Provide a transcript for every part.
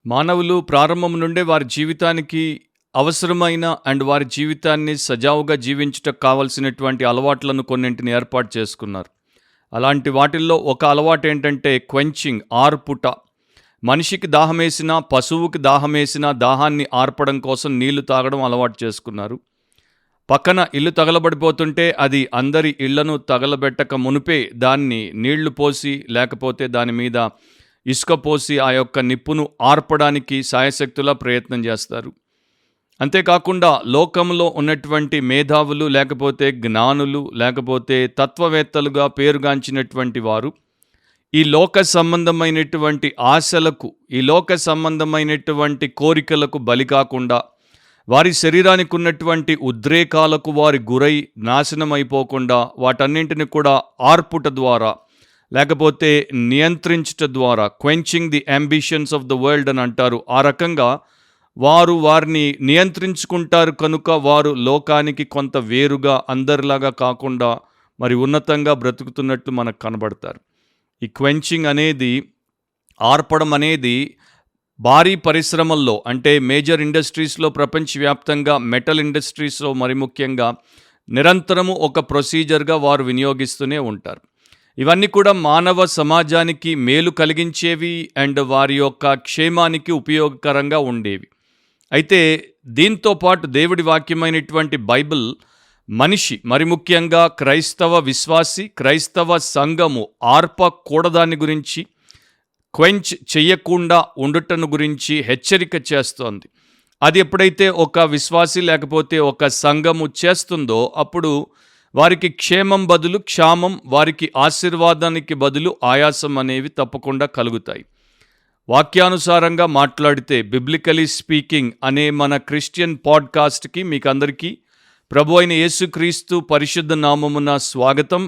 మానవులు ప్రారంభం నుండే వారి జీవితానికి అవసరమైన వారి జీవితాన్ని సజావుగా జీవించుటకు కావలసినటువంటి అలవాట్లను కొన్నింటిని ఏర్పాటు చేసుకున్నారు. అలాంటి వాటిల్లో ఒక అలవాటు ఏంటంటే క్వెంచింగ్, ఆర్పుట. మనిషికి దాహమేసినా, పశువుకి దాహమేసినా దాహాన్ని ఆర్పడం కోసం నీళ్లు తాగడం అలవాటు చేసుకున్నారు. పక్కన ఇల్లు తగలబడిపోతుంటే అది అందరి ఇళ్లను తగలబెట్టక మునిపే దాన్ని నీళ్లు పోసి, లేకపోతే దాని మీద ఇసుక పోసి ఆ యొక్క నిప్పును ఆర్పడానికి శాయశక్తులా ప్రయత్నం చేస్తారు. అంతేకాకుండా లోకంలో ఉన్నటువంటి మేధావులు, లేకపోతే జ్ఞానులు, లేకపోతే తత్వవేత్తలుగా పేరుగాంచినటువంటి వారు ఈ లోక సంబంధమైనటువంటి ఆశలకు, ఈ లోక సంబంధమైనటువంటి కోరికలకు బలి కాకుండా, వారి శరీరానికి ఉన్నటువంటి ఉద్రేకాలకు వారి గురై నాశనం అయిపోకుండా వాటన్నింటిని కూడా ఆర్పుట ద్వారా, లేకపోతే నియంత్రించుట ద్వారా, quenching the ambitions of the world అని అంటారు. ఆ రకంగా వారు వారిని నియంత్రించుకుంటారు కనుక వారు లోకానికి కొంత వేరుగా, అందరిలాగా కాకుండా మరి ఉన్నతంగా బ్రతుకుతున్నట్టు మనకు కనబడతారు. ఈ క్వెంచింగ్ అనేది, ఆర్పడం అనేది భారీ పరిశ్రమల్లో, అంటే మేజర్ ఇండస్ట్రీస్లో, ప్రపంచవ్యాప్తంగా మెటల్ ఇండస్ట్రీస్లో మరి ముఖ్యంగా నిరంతరము ఒక ప్రొసీజర్గా వారు వినియోగిస్తూనే ఉంటారు. ఇవన్నీ కూడా మానవ సమాజానికి మేలు కలిగించేవి వారి యొక్క క్షేమానికి ఉపయోగకరంగా ఉండేవి. అయితే దీంతో పాటు దేవుడి వాక్యమైనటువంటి బైబిల్ మనిషి, మరి ముఖ్యంగా క్రైస్తవ విశ్వాసి, క్రైస్తవ సంఘము ఆర్పకూడదాన్ని గురించి, క్వెంచ్ చెయ్యకుండా ఉండుటను గురించి హెచ్చరిక చేస్తోంది. అది ఎప్పుడైతే ఒక విశ్వాసి లేకపోతే ఒక సంఘము చేస్తుందో అప్పుడు వారికి క్షేమం బదులు క్షామం, వారికి ఆశీర్వాదానికి బదులు ఆయాసం అనేవి తప్పకుండా కలుగుతాయి. వాక్యానుసారంగా మాట్లాడితే, బిబ్లికలీ స్పీకింగ్ అనే మన క్రిస్టియన్ పాడ్కాస్ట్కి మీకు అందరికీ ప్రభు అయిన యేసుక్రీస్తు పరిశుద్ధ నామమున స్వాగతం.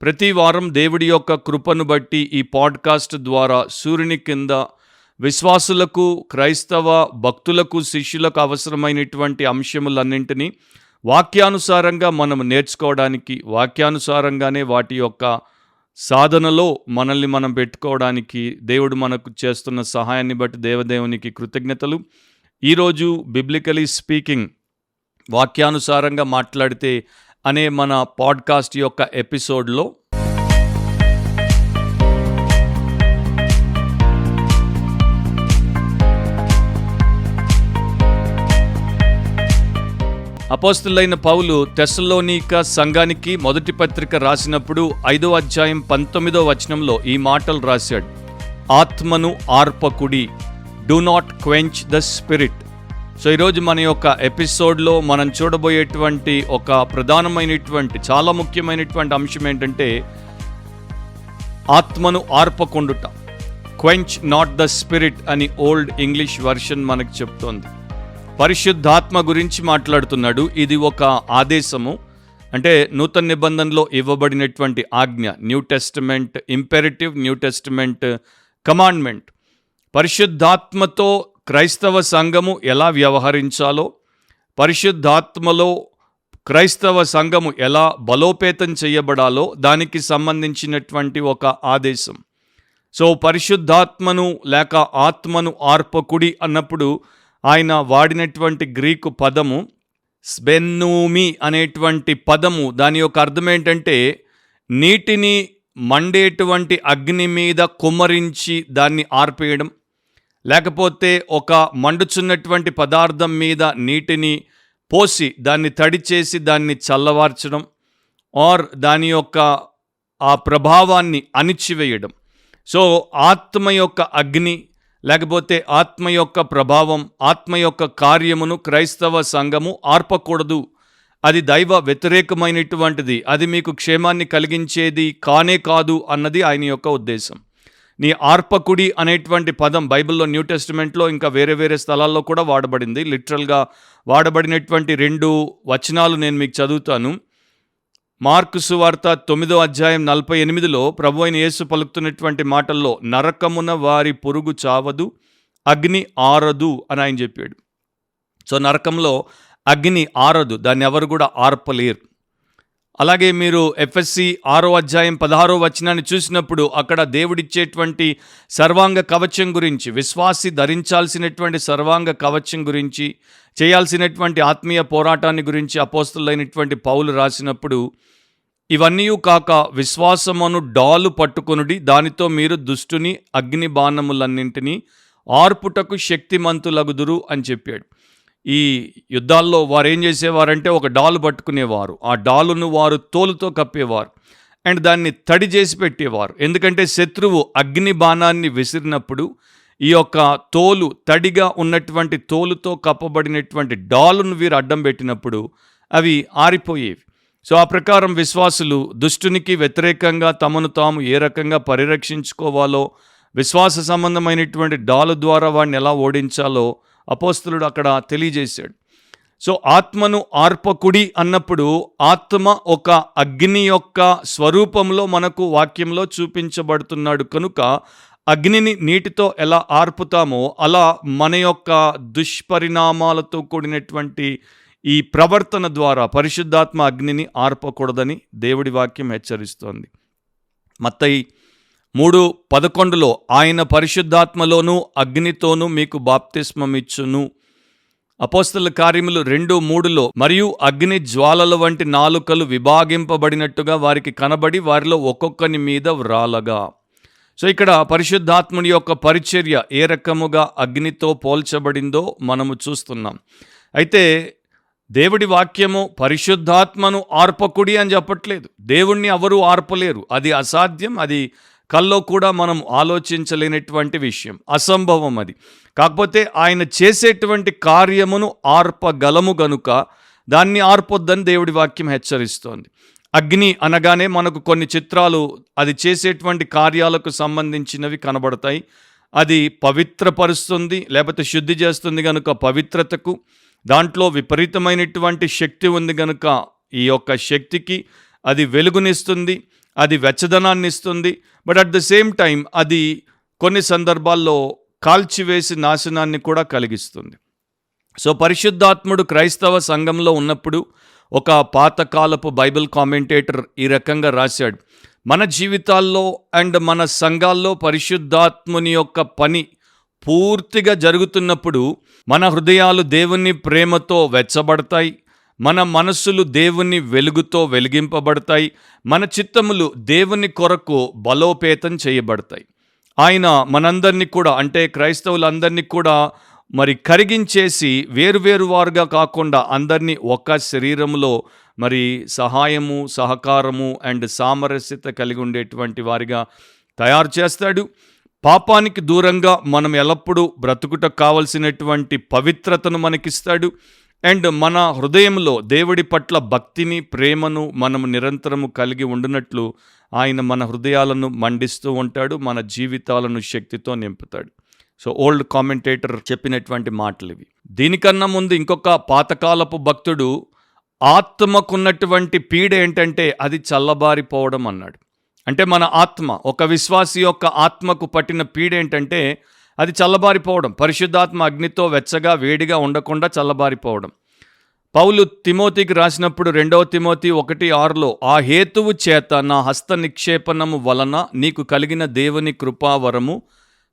ప్రతి వారం దేవుడి యొక్క కృపను బట్టి ఈ పాడ్కాస్ట్ ద్వారా సూర్యుని కింద విశ్వాసులకు, క్రైస్తవ భక్తులకు, శిష్యులకు అవసరమైనటువంటి అంశములన్నింటినీ వాక్యానుసారంగా మనం నేర్చుకోవడానికి, వాక్యానుసారంగానే వాటి యొక్క సాధనలో మనల్ని మనం పెట్టుకోవడానికి దేవుడు మనకు చేస్తున్న సహాయాన్ని బట్టి దేవదేవునికి కృతజ్ఞతలు. ఈరోజు బిబ్లికలీ స్పీకింగ్, వాక్యానుసారంగా మాట్లాడితే అనే మన పాడ్కాస్ట్ యొక్క ఎపిసోడ్లో అపోస్తలుడైన పౌలు తెస్సలోనిక సంఘానికి మొదటి పత్రిక రాసినప్పుడు 5వ అధ్యాయం 19వ వచనంలో ఈ మాటలు రాశాడు. ఆత్మను ఆర్పకుడి, do not quench the spirit. So ఈరోజు మన యొక్క ఎపిసోడ్లో మనం చూడబోయేటువంటి ఒక ప్రధానమైనటువంటి, చాలా ముఖ్యమైనటువంటి అంశం ఏంటంటే ఆత్మను ఆర్పకుండుట. క్వెంచ్ నాట్ ద స్పిరిట్ అని ఓల్డ్ ఇంగ్లీష్ వర్షన్ మనకు చెప్తోంది. పరిశుద్ధాత్మ గురించి మాట్లాడుతున్నాడు. ఇది ఒక ఆదేశము, అంటే నూతన నిబంధనలో ఇవ్వబడినటువంటి ఆజ్ఞ. New Testament imperative, New Testament commandment. పరిశుద్ధాత్మతో క్రైస్తవ సంఘము ఎలా వ్యవహరించాలో, పరిశుద్ధాత్మలో క్రైస్తవ సంఘము ఎలా బలోపేతం చేయబడాలో దానికి సంబంధించినటువంటి ఒక ఆదేశం. సో పరిశుద్ధాత్మను లేక ఆత్మను ఆర్పకుడి అన్నప్పుడు ఆయన వాడినటువంటి గ్రీకు పదము స్బెన్నూమి అనేటువంటి పదము, దాని యొక్క అర్థం ఏంటంటే నీటిని మండేటువంటి అగ్ని మీద కుమ్మరించి దాన్ని ఆర్పేయడం, లేకపోతే ఒక మండుచున్నటువంటి పదార్థం మీద నీటిని పోసి దాన్ని తడి చేసి దాన్ని చల్లవార్చడం, ఆర్ దాని యొక్క ఆ ప్రభావాన్ని అణిచివేయడం. సో ఆత్మ యొక్క అగ్ని, లేకపోతే ఆత్మ యొక్క ప్రభావం, ఆత్మ యొక్క కార్యమును క్రైస్తవ సంఘము ఆర్పకూడదు. అది దైవ వ్యతిరేకమైనటువంటిది, అది మీకు క్షేమాన్ని కలిగించేది కానే కాదు అన్నది ఆయన యొక్క ఉద్దేశం. నీ ఆర్పకుడి అనేటువంటి పదం బైబిల్లో, న్యూ టెస్టిమెంట్లో ఇంకా వేరే వేరే స్థలాల్లో కూడా వాడబడింది. లిటరల్గా వాడబడినటువంటి 2 వచనాలు నేను మీకు చదువుతాను. మార్కు సువార్త 9వ అధ్యాయం 48లో ప్రభు అయిన యేసు పలుకుతున్నటువంటి మాటల్లో, నరకమున వారి పురుగు చావదు, అగ్ని ఆరదు అని ఆయన చెప్పాడు. సో నరకంలో అగ్ని ఆరదు, దాన్ని ఎవరు కూడా ఆర్పలేరు. అలాగే మీరు ఎఫ్ఎస్సి 6వ అధ్యాయం 16వ వచనాన్ని చూసినప్పుడు అక్కడ దేవుడిచ్చేటువంటి సర్వాంగ కవచం గురించి, విశ్వాసి ధరించాల్సినటువంటి సర్వాంగ కవచం గురించి, చేయాల్సినటువంటి ఆత్మీయ పోరాటాన్ని గురించి అపోస్తలుడైనటువంటి పౌలు రాసినప్పుడు, ఇవన్నీ కాక విశ్వాసమును డాలు పట్టుకొనుడి, దానితో మీరు దుష్టుని అగ్ని బాణములన్నింటినీ ఆర్పుటకు శక్తిమంతులగుదురు అని చెప్పాడు. ఈ యుద్ధాల్లో వారు ఏం చేసేవారంటే ఒక డాలు పట్టుకునేవారు, ఆ డాలును వారు తోలుతో కప్పేవారు అండ్ దాన్ని తడి చేసి పెట్టేవారు. ఎందుకంటే శత్రువు అగ్ని బాణాన్ని విసిరినప్పుడు ఈ యొక్క తోలు, తడిగా ఉన్నటువంటి తోలుతో కప్పబడినటువంటి డాలును వీరు అడ్డం పెట్టినప్పుడు అవి ఆరిపోయేవి. సో ఆ ప్రకారం విశ్వాసులు దుష్టునికి వ్యతిరేకంగా తమను తాము ఏ రకంగా పరిరక్షించుకోవాలో, విశ్వాస సంబంధమైనటువంటి డాలు ద్వారా వాడిని ఎలా ఓడించాలో అపోస్తలుడు అక్కడ తెలియజేశాడు. సో ఆత్మను ఆర్పకుడి అన్నప్పుడు ఆత్మ ఒక అగ్ని యొక్క స్వరూపంలో మనకు వాక్యంలో చూపించబడుతున్నాడు కనుక అగ్నిని నీటితో ఎలా ఆర్పుతామో అలా మన యొక్క దుష్పరిణామాలతో కూడినటువంటి ఈ ప్రవర్తన ద్వారా పరిశుద్ధాత్మ అగ్నిని ఆర్పకూడదని దేవుడి వాక్యం హెచ్చరిస్తోంది. మత్తయి 3:11 ఆయన పరిశుద్ధాత్మలోనూ అగ్నితోనూ మీకు బాప్తిస్మమిచ్చును. అపోస్తలుల కార్యములు 2:3 మరియు అగ్ని జ్వాలల వంటి నాలుకలు విభాగింపబడినట్టుగా వారికి కనబడి వారిలో ఒక్కొక్కని మీద వ్రాలగా. సో ఇక్కడ పరిశుద్ధాత్ముని యొక్క పరిచర్య ఏ రకముగా అగ్నితో పోల్చబడిందో మనము చూస్తున్నాం. అయితే దేవుడి వాక్యము పరిశుద్ధాత్మను ఆర్పకుడి అని చెప్పట్లేదు. దేవుణ్ణి ఎవరు ఆర్పలేరు, అది అసాధ్యం, అది కల్లో కూడా మనం ఆలోచించలేనటువంటి విషయం, అసంభవం అది. కాకపోతే ఆయన చేసేటువంటి కార్యమును ఆర్పగలము గనుక దాన్ని ఆర్పొద్దని దేవుడి వాక్యం హెచ్చరిస్తోంది. అగ్ని అనగానే మనకు కొన్ని చిత్రాలు అది చేసేటువంటి కార్యాలకు సంబంధించినవి కనబడతాయి. అది పవిత్రపరుస్తుంది, లేకపోతే శుద్ధి చేస్తుంది కనుక పవిత్రతకు, దాంట్లో విపరీతమైనటువంటి శక్తి ఉంది కనుక ఈ యొక్క శక్తికి అది వెలుగునిస్తుంది, అది వెచ్చదనాన్ని ఇస్తుంది. But at the same time అది కొన్ని సందర్భాల్లో కాల్చివేసి నాశనాన్ని కూడా కలిగిస్తుంది. సో పరిశుద్ధాత్ముడు క్రైస్తవ సంఘంలో ఉన్నప్పుడు ఒక పాతకాలపు బైబిల్ కామెంటేటర్ ఈ రకంగా రాశాడు, మన జీవితాల్లో అండ్ మన సంఘాల్లో పరిశుద్ధాత్ముని యొక్క పని పూర్తిగా జరుగుతున్నప్పుడు మన హృదయాలు దేవుని ప్రేమతో వెచ్చబడతాయి, మన మనస్సులు దేవుని వెలుగుతో వెలిగింపబడతాయి, మన చిత్తములు దేవుని కొరకు బలోపేతం చేయబడతాయి. ఆయన మనందరినీ కూడా, అంటే క్రైస్తవులందరినీ కూడా మరి కరిగించేసి వేరువేరు వారుగా కాకుండా అందరినీ ఒక శరీరములో మరి సహాయము, సహకారము అండ్ సామరస్యత కలిగి ఉండేటువంటి వారిగా తయారు చేస్తాడు. పాపానికి దూరంగా మనం ఎల్లప్పుడూ బ్రతుకుటకు కావలసినటువంటి పవిత్రతను మనకిస్తాడు. అండ్ మన హృదయంలో దేవుడి పట్ల భక్తిని, ప్రేమను మనము నిరంతరము కలిగి ఉండినట్లు ఆయన మన హృదయాలను మండిస్తూ ఉంటాడు, మన జీవితాలను శక్తితో నింపుతాడు. సో ఓల్డ్ కామెంటేటర్ చెప్పినటువంటి మాటలు ఇవి. దీనికన్నా ముందు ఇంకొక పాతకాలపు భక్తుడు ఆత్మకున్నటువంటి పీడ ఏంటంటే అది చల్లబారిపోవడం అన్నాడు. అంటే మన ఆత్మ, ఒక విశ్వాసి యొక్క ఆత్మకు పట్టిన పీడ ఏంటంటే అది చల్లబారిపోవడం, పరిశుద్ధాత్మ అగ్నితో వెచ్చగా వేడిగా ఉండకుండా చల్లబారిపోవడం. పౌలు తిమోతికి రాసినప్పుడు 2 తిమోతి 1:6 ఆ హేతువు చేత నా హస్త నిక్షేపణము వలన నీకు కలిగిన దేవుని కృపావరము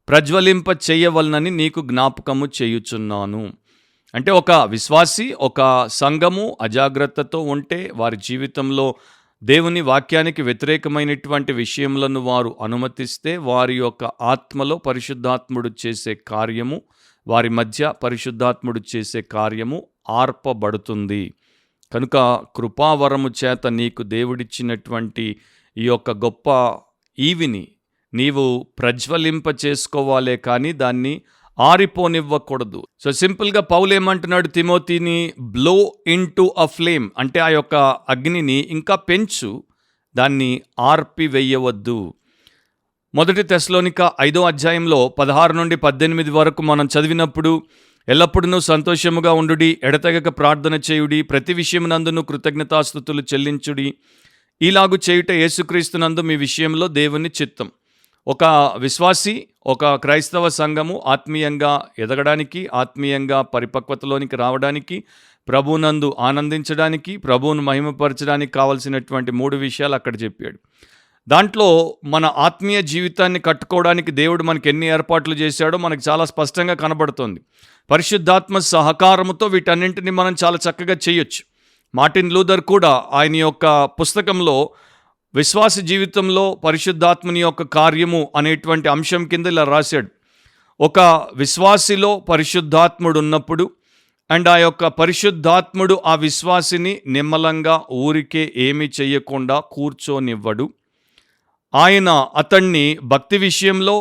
ప్రజ్వలింప చేయవలనని నీకు జ్ఞాపకము చేయుచున్నాను. అంటే ఒక విశ్వాసి, ఒక సంఘము అజాగ్రత్తతో ఉంటే వారి జీవితంలో దేవుని వాక్యానికి వ్యతిరేకమైనటువంటి విషయములను వారు అనుమతిస్తే వారి యొక్క ఆత్మలో పరిశుద్ధాత్ముడు చేసే కార్యము, వారి మధ్య పరిశుద్ధాత్ముడు చేసే కార్యము ఆర్పబడుతుంది. కనుక కృపావరము చేత నీకు దేవుడిచ్చినటువంటి ఈ యొక్క గొప్ప ఈవిని నీవు ప్రజ్వలింప చేసుకోవాలే కానీ దాన్ని ఆరిపోనివ్వకూడదు. సో సింపుల్గా పౌలు ఏమంటున్నాడు తిమోతిని, blow into a flame, అంటే ఆ యొక్క అగ్నిని ఇంకా పెంచు, దాన్ని ఆర్పివేయవద్దు. 1 తెస్సలోనిక 5వ అధ్యాయంలో 16 నుండి 18 వరకు మనం చదివినప్పుడు, ఎల్లప్పుడూ సంతోషముగా ఉండుడి, ఎడతెగక ప్రార్థన చేయుడి, ప్రతి విషయమునందును కృతజ్ఞతాస్తుతులు చెల్లించుడి, ఈలాగు చేయుట యేసుక్రీస్తునందు మీ విషయంలో దేవుని చిత్తం. ఒక విశ్వాసి, ఒక క్రైస్తవ సంఘము ఆత్మీయంగా ఎదగడానికి, ఆత్మీయంగా పరిపక్వతలోనికి రావడానికి, ప్రభువునందు ఆనందించడానికి, ప్రభువును మహిమపరచడానికి కావలసినటువంటి 3 విషయాలు అక్కడ చెప్పాడు. దాంట్లో మన ఆత్మీయ జీవితాన్ని కట్టుకోవడానికి దేవుడు మనకి ఎన్ని ఏర్పాట్లు చేశాడో మనకు చాలా స్పష్టంగా కనబడుతుంది. పరిశుద్ధాత్మ సహకారముతో వీటన్నింటినీ మనం చాలా చక్కగా చేయొచ్చు. మార్టిన్ లూథర్ కూడా ఆయన యొక్క పుస్తకంలో విశ్వాస జీవితంలో పరిశుద్ధాత్మని యొక్క కార్యము అనేటువంటి అంశం కింద ఇలా రాశాడు. ఒక విశ్వాసిలో పరిశుద్ధాత్ముడు ఉన్నప్పుడు అండ్ ఆ యొక్క పరిశుద్ధాత్ముడు ఆ విశ్వాసిని నిమ్మలంగా ఊరికే ఏమీ చెయ్యకుండా కూర్చోనివ్వడు. ఆయన అతన్ని భక్తి విషయంలో,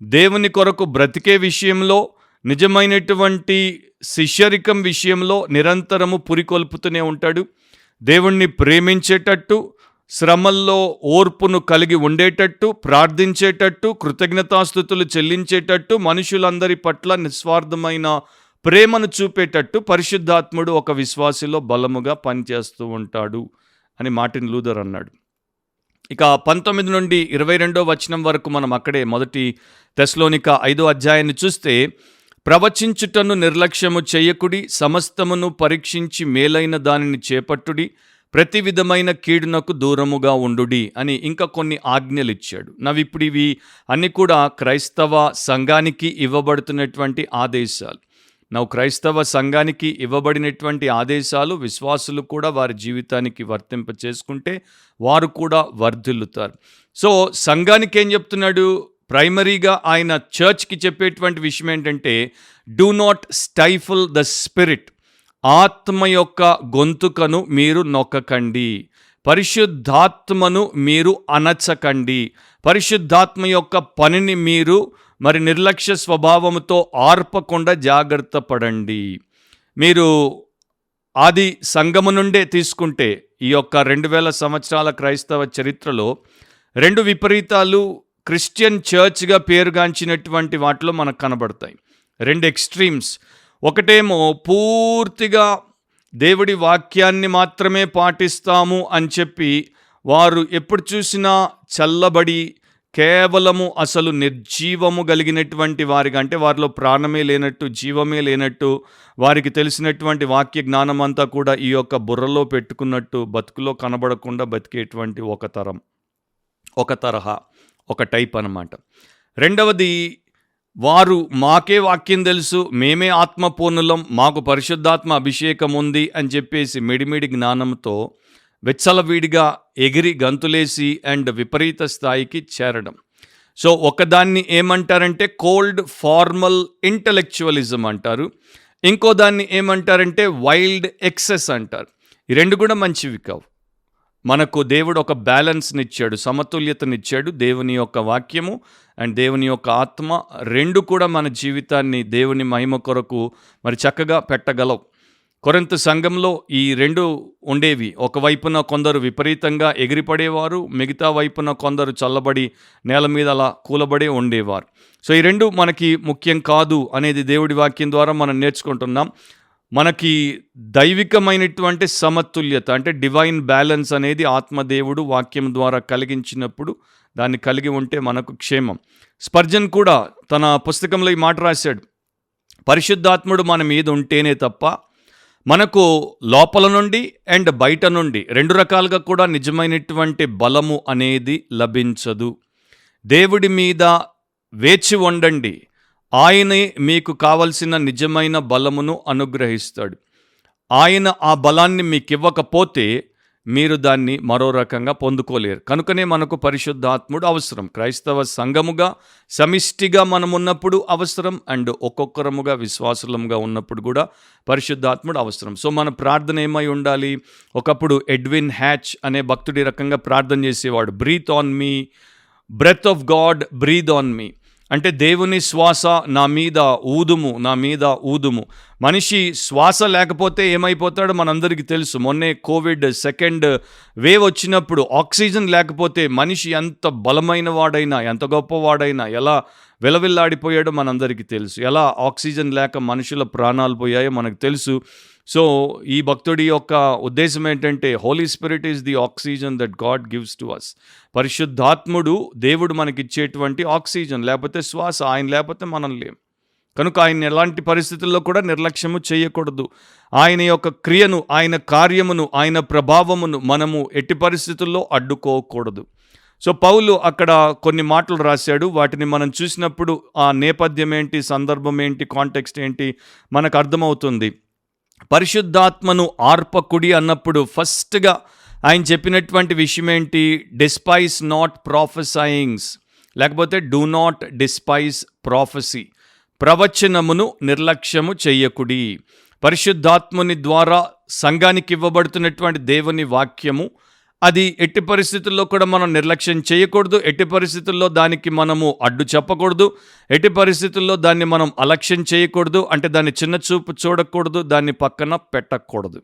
దేవుని కొరకు బ్రతికే విషయంలో, నిజమైనటువంటి శిష్యరికం విషయంలో నిరంతరము పురికొల్పుతూనే ఉంటాడు. దేవుణ్ణి ప్రేమించేటట్టు, శ్రమల్లో ఓర్పును కలిగి ఉండేటట్టు, ప్రార్థించేటట్టు, కృతజ్ఞతాస్తుతులు చెల్లించేటట్టు, మనుషులందరి పట్ల నిస్వార్థమైన ప్రేమను చూపేటట్టు పరిశుద్ధాత్ముడు ఒక విశ్వాసిలో బలముగా పనిచేస్తూ ఉంటాడు అని మార్టిన్ లూథర్ అన్నాడు. ఇక 19 నుండి 22వ వచనం వరకు మనం అక్కడే మొదటి తెస్సలోనిక 5వ అధ్యాయాన్ని చూస్తే, ప్రవచించుటను నిర్లక్ష్యము చేయకుడి, సమస్తమును పరీక్షించి మేలైన దానిని చేపట్టుడి, ప్రతి విధమైన కీడునకు దూరముగా ఉండుడి అని ఇంకా కొన్ని ఆజ్ఞలు ఇచ్చాడు. ఇప్పుడు ఇవి అన్నీ కూడా క్రైస్తవ సంఘానికి ఇవ్వబడుతున్నటువంటి ఆదేశాలు. క్రైస్తవ సంఘానికి ఇవ్వబడినటువంటి ఆదేశాలు విశ్వాసులు కూడా వారి జీవితానికి వర్తింప చేసుకుంటే వారు కూడా వర్ధిల్లుతారు. సో సంఘానికి ఏం చెప్తున్నాడు? ప్రైమరీగా ఆయన చర్చ్కి చెప్పేటువంటి విషయం ఏంటంటే, do not stifle the spirit. ఆత్మ యొక్క గొంతుకను మీరు నొక్కకండి, పరిశుద్ధాత్మను మీరు అణచకండి, పరిశుద్ధాత్మ యొక్క పనిని మీరు నిర్లక్ష్య స్వభావముతో ఆర్పకుండా జాగ్రత్త పడండి. మీరు ఆది సంఘము నుండే తీసుకుంటే ఈ యొక్క 2000 సంవత్సరాల క్రైస్తవ చరిత్రలో 2 విపరీతాలు క్రిస్టియన్ చర్చ్గా పేరుగాంచినటువంటి వాటిలో మనకు కనబడతాయి. 2 ఎక్స్ట్రీమ్స్. ఒకటేమో పూర్తిగా దేవుడి వాక్యాన్ని మాత్రమే పాటిస్తాము అని చెప్పి వారు ఎప్పుడు చూసినా చల్లబడి కేవలము అసలు నిర్జీవము కలిగినటువంటి వారిగా, అంటే వారిలో ప్రాణమే లేనట్టు, జీవమే లేనట్టు, వారికి తెలిసినటువంటి వాక్య జ్ఞానం అంతా కూడా ఈ యొక్క బుర్రలో పెట్టుకున్నట్టు బతుకులో కనబడకుండా బతికేటువంటి ఒక తరహా, ఒక టైప్ అన్నమాట. రెండవది, వారు మాకే వాక్యం తెలుసు, మేమే ఆత్మపూర్ణులం, మాకు పరిశుద్ధాత్మ అభిషేకం ఉంది అని చెప్పేసి మిడిమిడి జ్ఞానంతో వెచ్చలవీడిగా ఎగిరి గంతులేసి అండ్ విపరీత స్థాయికి చేరడం. సో ఒకదాన్ని ఏమంటారంటే కోల్డ్ ఫార్మల్ ఇంటలెక్చువలిజం అంటారు, ఇంకో దాన్ని ఏమంటారంటే వైల్డ్ ఎక్సెస్ అంటారు. ఈ 2 కూడా మంచివి కావు. మనకు దేవుడు ఒక బ్యాలెన్స్నిచ్చాడు, సమతుల్యతనిచ్చాడు. దేవుని యొక్క వాక్యము అండ్ దేవుని యొక్క ఆత్మ 2 కూడా మన జీవితాన్ని దేవుని మహిమ కొరకు చక్కగా పెట్టగలవు. కొరింథు సంఘంలో ఈ 2 ఉండేవి. ఒకవైపున కొందరు విపరీతంగా ఎగిరిపడేవారు, మిగతా వైపున కొందరు చల్లబడి నేల మీద అలా కూలబడే ఉండేవారు. సో ఈ 2 మనకి ముఖ్యం కాదు అనేది దేవుడి వాక్యం ద్వారా మనం నేర్చుకుంటున్నాం. మనకి దైవికమైనటువంటి సమతుల్యత అంటే డివైన్ బ్యాలెన్స్ అనేది ఆత్మదేవుడు వాక్యం ద్వారా కలిగించినప్పుడు దాన్ని కలిగి ఉంటే మనకు క్షేమం. స్పర్జన్ కూడా తన పుస్తకంలో ఈ మాట రాశాడు, పరిశుద్ధాత్ముడు మన మీద ఉంటేనే తప్ప మనకు లోపల నుండి అండ్ బయట నుండి 2 రకాలుగా కూడా నిజమైనటువంటి బలము అనేది లభించదు. దేవుడి మీద వేచి ఉండండి, ఆయనే మీకు కావలసిన నిజమైన బలమును అనుగ్రహిస్తాడు. ఆయన ఆ బలాన్ని మీకు ఇవ్వకపోతే మీరు దాన్ని మరో రకంగా పొందుకోలేరు. కనుకనే మనకు పరిశుద్ధాత్ముడు అవసరం. క్రైస్తవ సంఘముగా సమిష్టిగా మనం ఉన్నప్పుడు అవసరం, అండ్ ఒక్కొక్కరముగా విశ్వాసులముగా ఉన్నప్పుడు కూడా పరిశుద్ధాత్ముడు అవసరం. సో మన ప్రార్థన ఏమై ఉండాలి? ఒకప్పుడు ఎడ్విన్ హ్యాచ్ అనే భక్తుడి రకంగా ప్రార్థన చేసేవాడు. Breathe on me, breath of God breathe on me, అంటే దేవుని శ్వాస నా మీద ఊదుము, నా మీద ఊదుము. మనిషి శ్వాస లేకపోతే ఏమైపోతాడో మనందరికీ తెలుసు. మొన్నే కోవిడ్ 2nd వేవ్ వచ్చినప్పుడు ఆక్సిజన్ లేకపోతే మనిషి ఎంత బలమైన వాడైనా, ఎంత గొప్పవాడైనా, ఎలా విలవిల్లాడిపోయాడో మనందరికీ తెలుసు. ఎలా ఆక్సిజన్ లేక మనుషుల ప్రాణాలు పోయాయో మనకు తెలుసు. సో ఈ భక్తుడి యొక్క ఉద్దేశం ఏంటంటే, holy spirit is the oxygen that God gives to us. పరిశుద్ధాత్ముడు దేవుడు మనకిచ్చేటువంటి ఆక్సిజన్, లేకపోతే శ్వాస. ఆయన లేకపోతే మనం లేం. కనుక ఆయన ఎలాంటి పరిస్థితుల్లో కూడా నిర్లక్ష్యము చేయకూడదు. ఆయన యొక్క క్రియను, ఆయన కార్యమును, ఆయన ప్రభావమును మనము ఎట్టి పరిస్థితుల్లో అడ్డుకోకూడదు. సో పౌలు అక్కడ కొన్ని మాటలు రాశాడు. వాటిని మనం చూసినప్పుడు ఆ నేపథ్యం ఏంటి, సందర్భం ఏంటి, కాంటెక్స్ట్ ఏంటి మనకు అర్థమవుతుంది. పరిశుద్ధాత్మను ఆర్పకుడి అన్నప్పుడు ఫస్ట్గా ఆయన చెప్పినటువంటి విషయం ఏంటి? డిస్పైజ్ నాట్ ప్రాఫెసయింగ్స్, లేకపోతే డూ నాట్ డిస్పైజ్ ప్రాఫెసీ. ప్రవచనమును నిర్లక్ష్యము చెయ్యకుడి. పరిశుద్ధాత్ముని ద్వారా సంఘానికి ఇవ్వబడుతున్నటువంటి దేవుని వాక్యము, అది ఎట్టి పరిస్థితుల్లో కూడా మనం నిర్లక్ష్యం చేయకూడదు. ఎట్టి పరిస్థితుల్లో దానికి మనము అడ్డు చెప్పకూడదు. ఎట్టి పరిస్థితుల్లో దాన్ని మనం అలక్ష్యం చేయకూడదు. అంటే దాన్ని చిన్న చూపు చూడకూడదు, దాన్ని పక్కన పెట్టకూడదు.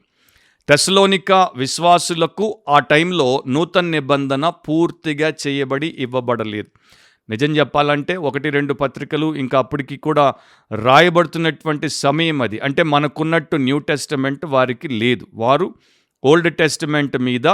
తెస్సలోనిక విశ్వాసులకు ఆ టైంలో నూతన నిబంధన పూర్తిగా చేయబడి ఇవ్వబడలేదు. నిజం చెప్పాలంటే 1-2 పత్రికలు ఇంకా అప్పటికి కూడా రాయబడుతున్నటువంటి సమయం అది. అంటే మనకున్నట్టు న్యూ టెస్టమెంట్ వారికి లేదు. వారు ఓల్డ్ టెస్టమెంట్ మీద.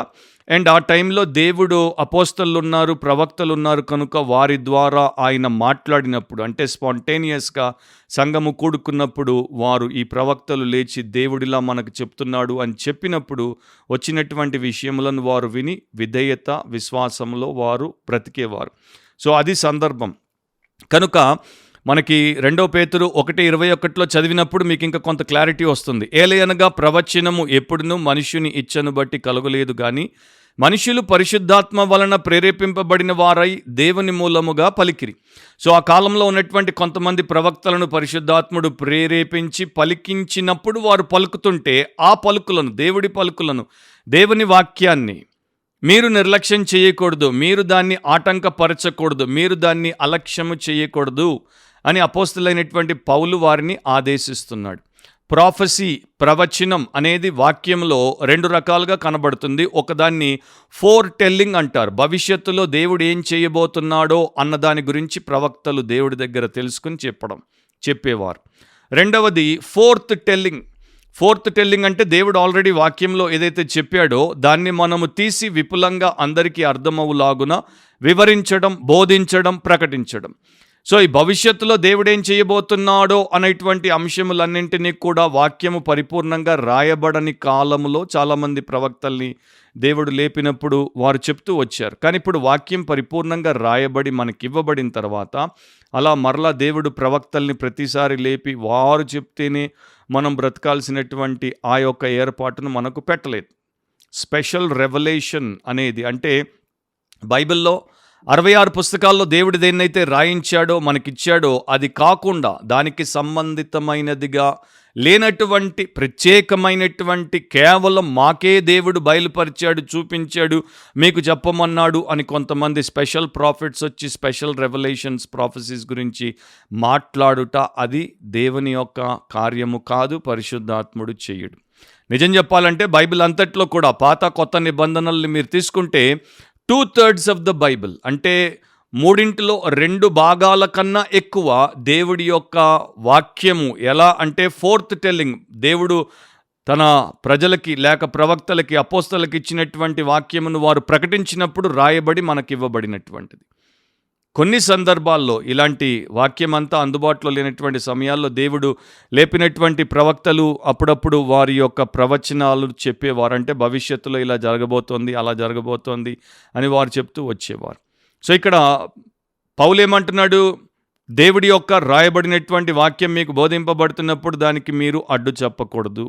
అండ్ ఆ టైంలో దేవుడు అపోస్తలు ఉన్నారు, ప్రవక్తలు ఉన్నారు. కనుక వారి ద్వారా ఆయన మాట్లాడినప్పుడు, అంటే స్పాంటేనియస్గా సంఘము కూడుకున్నప్పుడు వారు ఈ ప్రవక్తలు లేచి దేవుడిలా మనకు చెప్తున్నాడు అని చెప్పినప్పుడు వచ్చినటువంటి విషయములను వారు విని విధేయత, విశ్వాసంలో వారు బ్రతికేవారు. సో అది సందర్భం. కనుక మనకి 2 పేతురు 1:21 చదివినప్పుడు మీకు ఇంకా కొంత క్లారిటీ వస్తుంది. ఏలయనగా ప్రవచనము ఎప్పుడునూ మనుష్యుని ఇచ్చను బట్టి కలుగలేదు గాని మనుషులు పరిశుద్ధాత్మ వలన ప్రేరేపింపబడిన వారై దేవుని మూలముగా పలికిరి. సో ఆ కాలంలో ఉన్నటువంటి కొంతమంది ప్రవక్తలను పరిశుద్ధాత్ముడు ప్రేరేపించి పలికించినప్పుడు వారు పలుకుతుంటే ఆ పలుకులను, దేవుడి పలుకులను, దేవుని వాక్యాన్ని మీరు నిర్లక్ష్యం చేయకూడదు, మీరు దాన్ని ఆటంకపరచకూడదు, మీరు దాన్ని అలక్ష్యము చేయకూడదు అని అపోస్తలులైనటువంటి పౌలు వారిని ఆదేశిస్తున్నాడు. ప్రాఫెసీ, ప్రవచనం అనేది వాక్యంలో 2 రకాలుగా కనబడుతుంది. ఒకదాన్ని ఫోర్ టెల్లింగ్ అంటారు. భవిష్యత్తులో దేవుడు ఏం చేయబోతున్నాడో అన్నదాని గురించి ప్రవక్తలు దేవుడి దగ్గర తెలుసుకుని చెప్పేవారు. రెండవది ఫోర్త్ టెల్లింగ్ అంటే దేవుడు ఆల్రెడీ వాక్యంలో ఏదైతే చెప్పాడో దాన్ని మనము తీసి విపులంగా అందరికీ అర్థమవులాగున వివరించడం, బోధించడం, ప్రకటించడం. సో ఈ భవిష్యత్తులో దేవుడు ఏం చేయబోతున్నాడో అనేటువంటి అంశములన్నింటినీ కూడా వాక్యము పరిపూర్ణంగా రాయబడని కాలములో చాలామంది ప్రవక్తల్ని దేవుడు లేపినప్పుడు వారు చెప్తూ వచ్చారు. కానీ ఇప్పుడు వాక్యం పరిపూర్ణంగా రాయబడి మనకివ్వబడిన తర్వాత అలా మరలా దేవుడు ప్రవక్తల్ని ప్రతిసారి లేపి వారు చెప్తేనే మనం బ్రతకాల్సినటువంటి ఆ యొక్క ఏర్పాటును మనకు పెట్టలేదు. స్పెషల్ రెవల్యూషన్ అనేది, అంటే బైబిల్లో 66 పుస్తకాల్లో దేవుడు దేన్నైతే రాయించాడో మనకిచ్చాడో అది కాకుండా దానికి సంబంధితమైనదిగా లేనటువంటి ప్రత్యేకమైనటువంటి కేవలం మాకే దేవుడు బయలుపరిచాడు, చూపించాడు, మీకు చెప్పమన్నాడు అని కొంతమంది స్పెషల్ ప్రాఫిట్స్ వచ్చి స్పెషల్ రెవల్యూషన్స్, ప్రాఫెసీస్ గురించి మాట్లాడుట అది దేవుని యొక్క కార్యము కాదు, పరిశుద్ధాత్ముడు చెయ్యడు. నిజం చెప్పాలంటే బైబిల్ అంతట్లో కూడా పాత కొత్త నిబంధనల్ని మీరు తీసుకుంటే 2/3 ఆఫ్ ద బైబిల్, అంటే 3/2 భాగాల కన్నా ఎక్కువ దేవుడి యొక్క వాక్యము ఎలా అంటే ఫోర్త్ టెల్లింగ్, దేవుడు తన ప్రజలకి లేక ప్రవక్తలకి, అపోస్తలకి ఇచ్చినటువంటి వాక్యమును వారు ప్రకటించినప్పుడు రాయబడి మనకివ్వబడినటువంటిది. కొన్ని సందర్భాల్లో ఇలాంటి వాక్యమంతా అందుబాటులో లేనటువంటి సమయాల్లో దేవుడు లేపినటువంటి ప్రవక్తలు అప్పుడప్పుడు వారి యొక్క ప్రవచనాలు చెప్పేవారు. అంటే భవిష్యత్తులో ఇలా జరగబోతోంది, అలా జరగబోతోంది అని వారు చెప్తూ వచ్చేవారు. సో ఇక్కడ పౌలు ఏమంటున్నాడు? దేవుడి యొక్క రాయబడినటువంటి వాక్యం మీకు బోధింపబడుతున్నప్పుడు దానికి మీరు అడ్డు చెప్పకూడదు.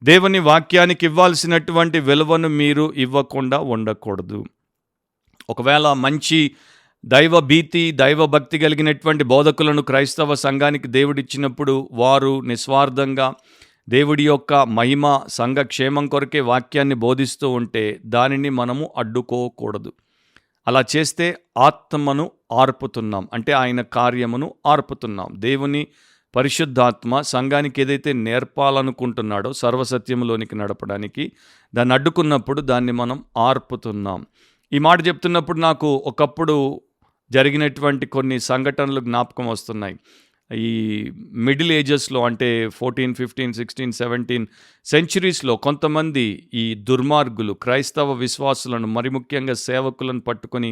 దేవుని వాక్యానికి ఇవ్వాల్సినటువంటి విలువను మీరు ఇవ్వకుండా ఉండకూడదు. ఒకవేళ మంచి దైవ భీతి, దైవ భక్తి కలిగినటువంటి బోధకులను క్రైస్తవ సంఘానికి దేవుడిచ్చినప్పుడు వారు నిస్వార్థంగా దేవుడి యొక్క మహిమ, సంఘ క్షేమం కొరకే వాక్యాన్ని బోధిస్తూ ఉంటే దానిని మనము అడ్డుకోకూడదు. అలా చేస్తే ఆత్మను ఆర్పుతున్నాం, అంటే ఆయన కార్యమును ఆర్పుతున్నాం. దేవుని పరిశుద్ధాత్మ సంఘానికి ఏదైతే నేర్పాలనుకుంటున్నాడో సర్వసత్యములోనికి నడపడానికి దాన్ని అడ్డుకున్నప్పుడు దాన్ని మనం ఆర్పుతున్నాం. ఈ మాట చెప్తున్నప్పుడు నాకు ఒకప్పుడు జరిగినటువంటి కొన్ని సంఘటనలు జ్ఞాపకం వస్తున్నాయి. ఈ మిడిల్ ఏజెస్లో అంటే 14, 15, 16, 17 సెంచురీస్లో కొంతమంది ఈ దుర్మార్గులు క్రైస్తవ విశ్వాసులను, మరి ముఖ్యంగా సేవకులను పట్టుకొని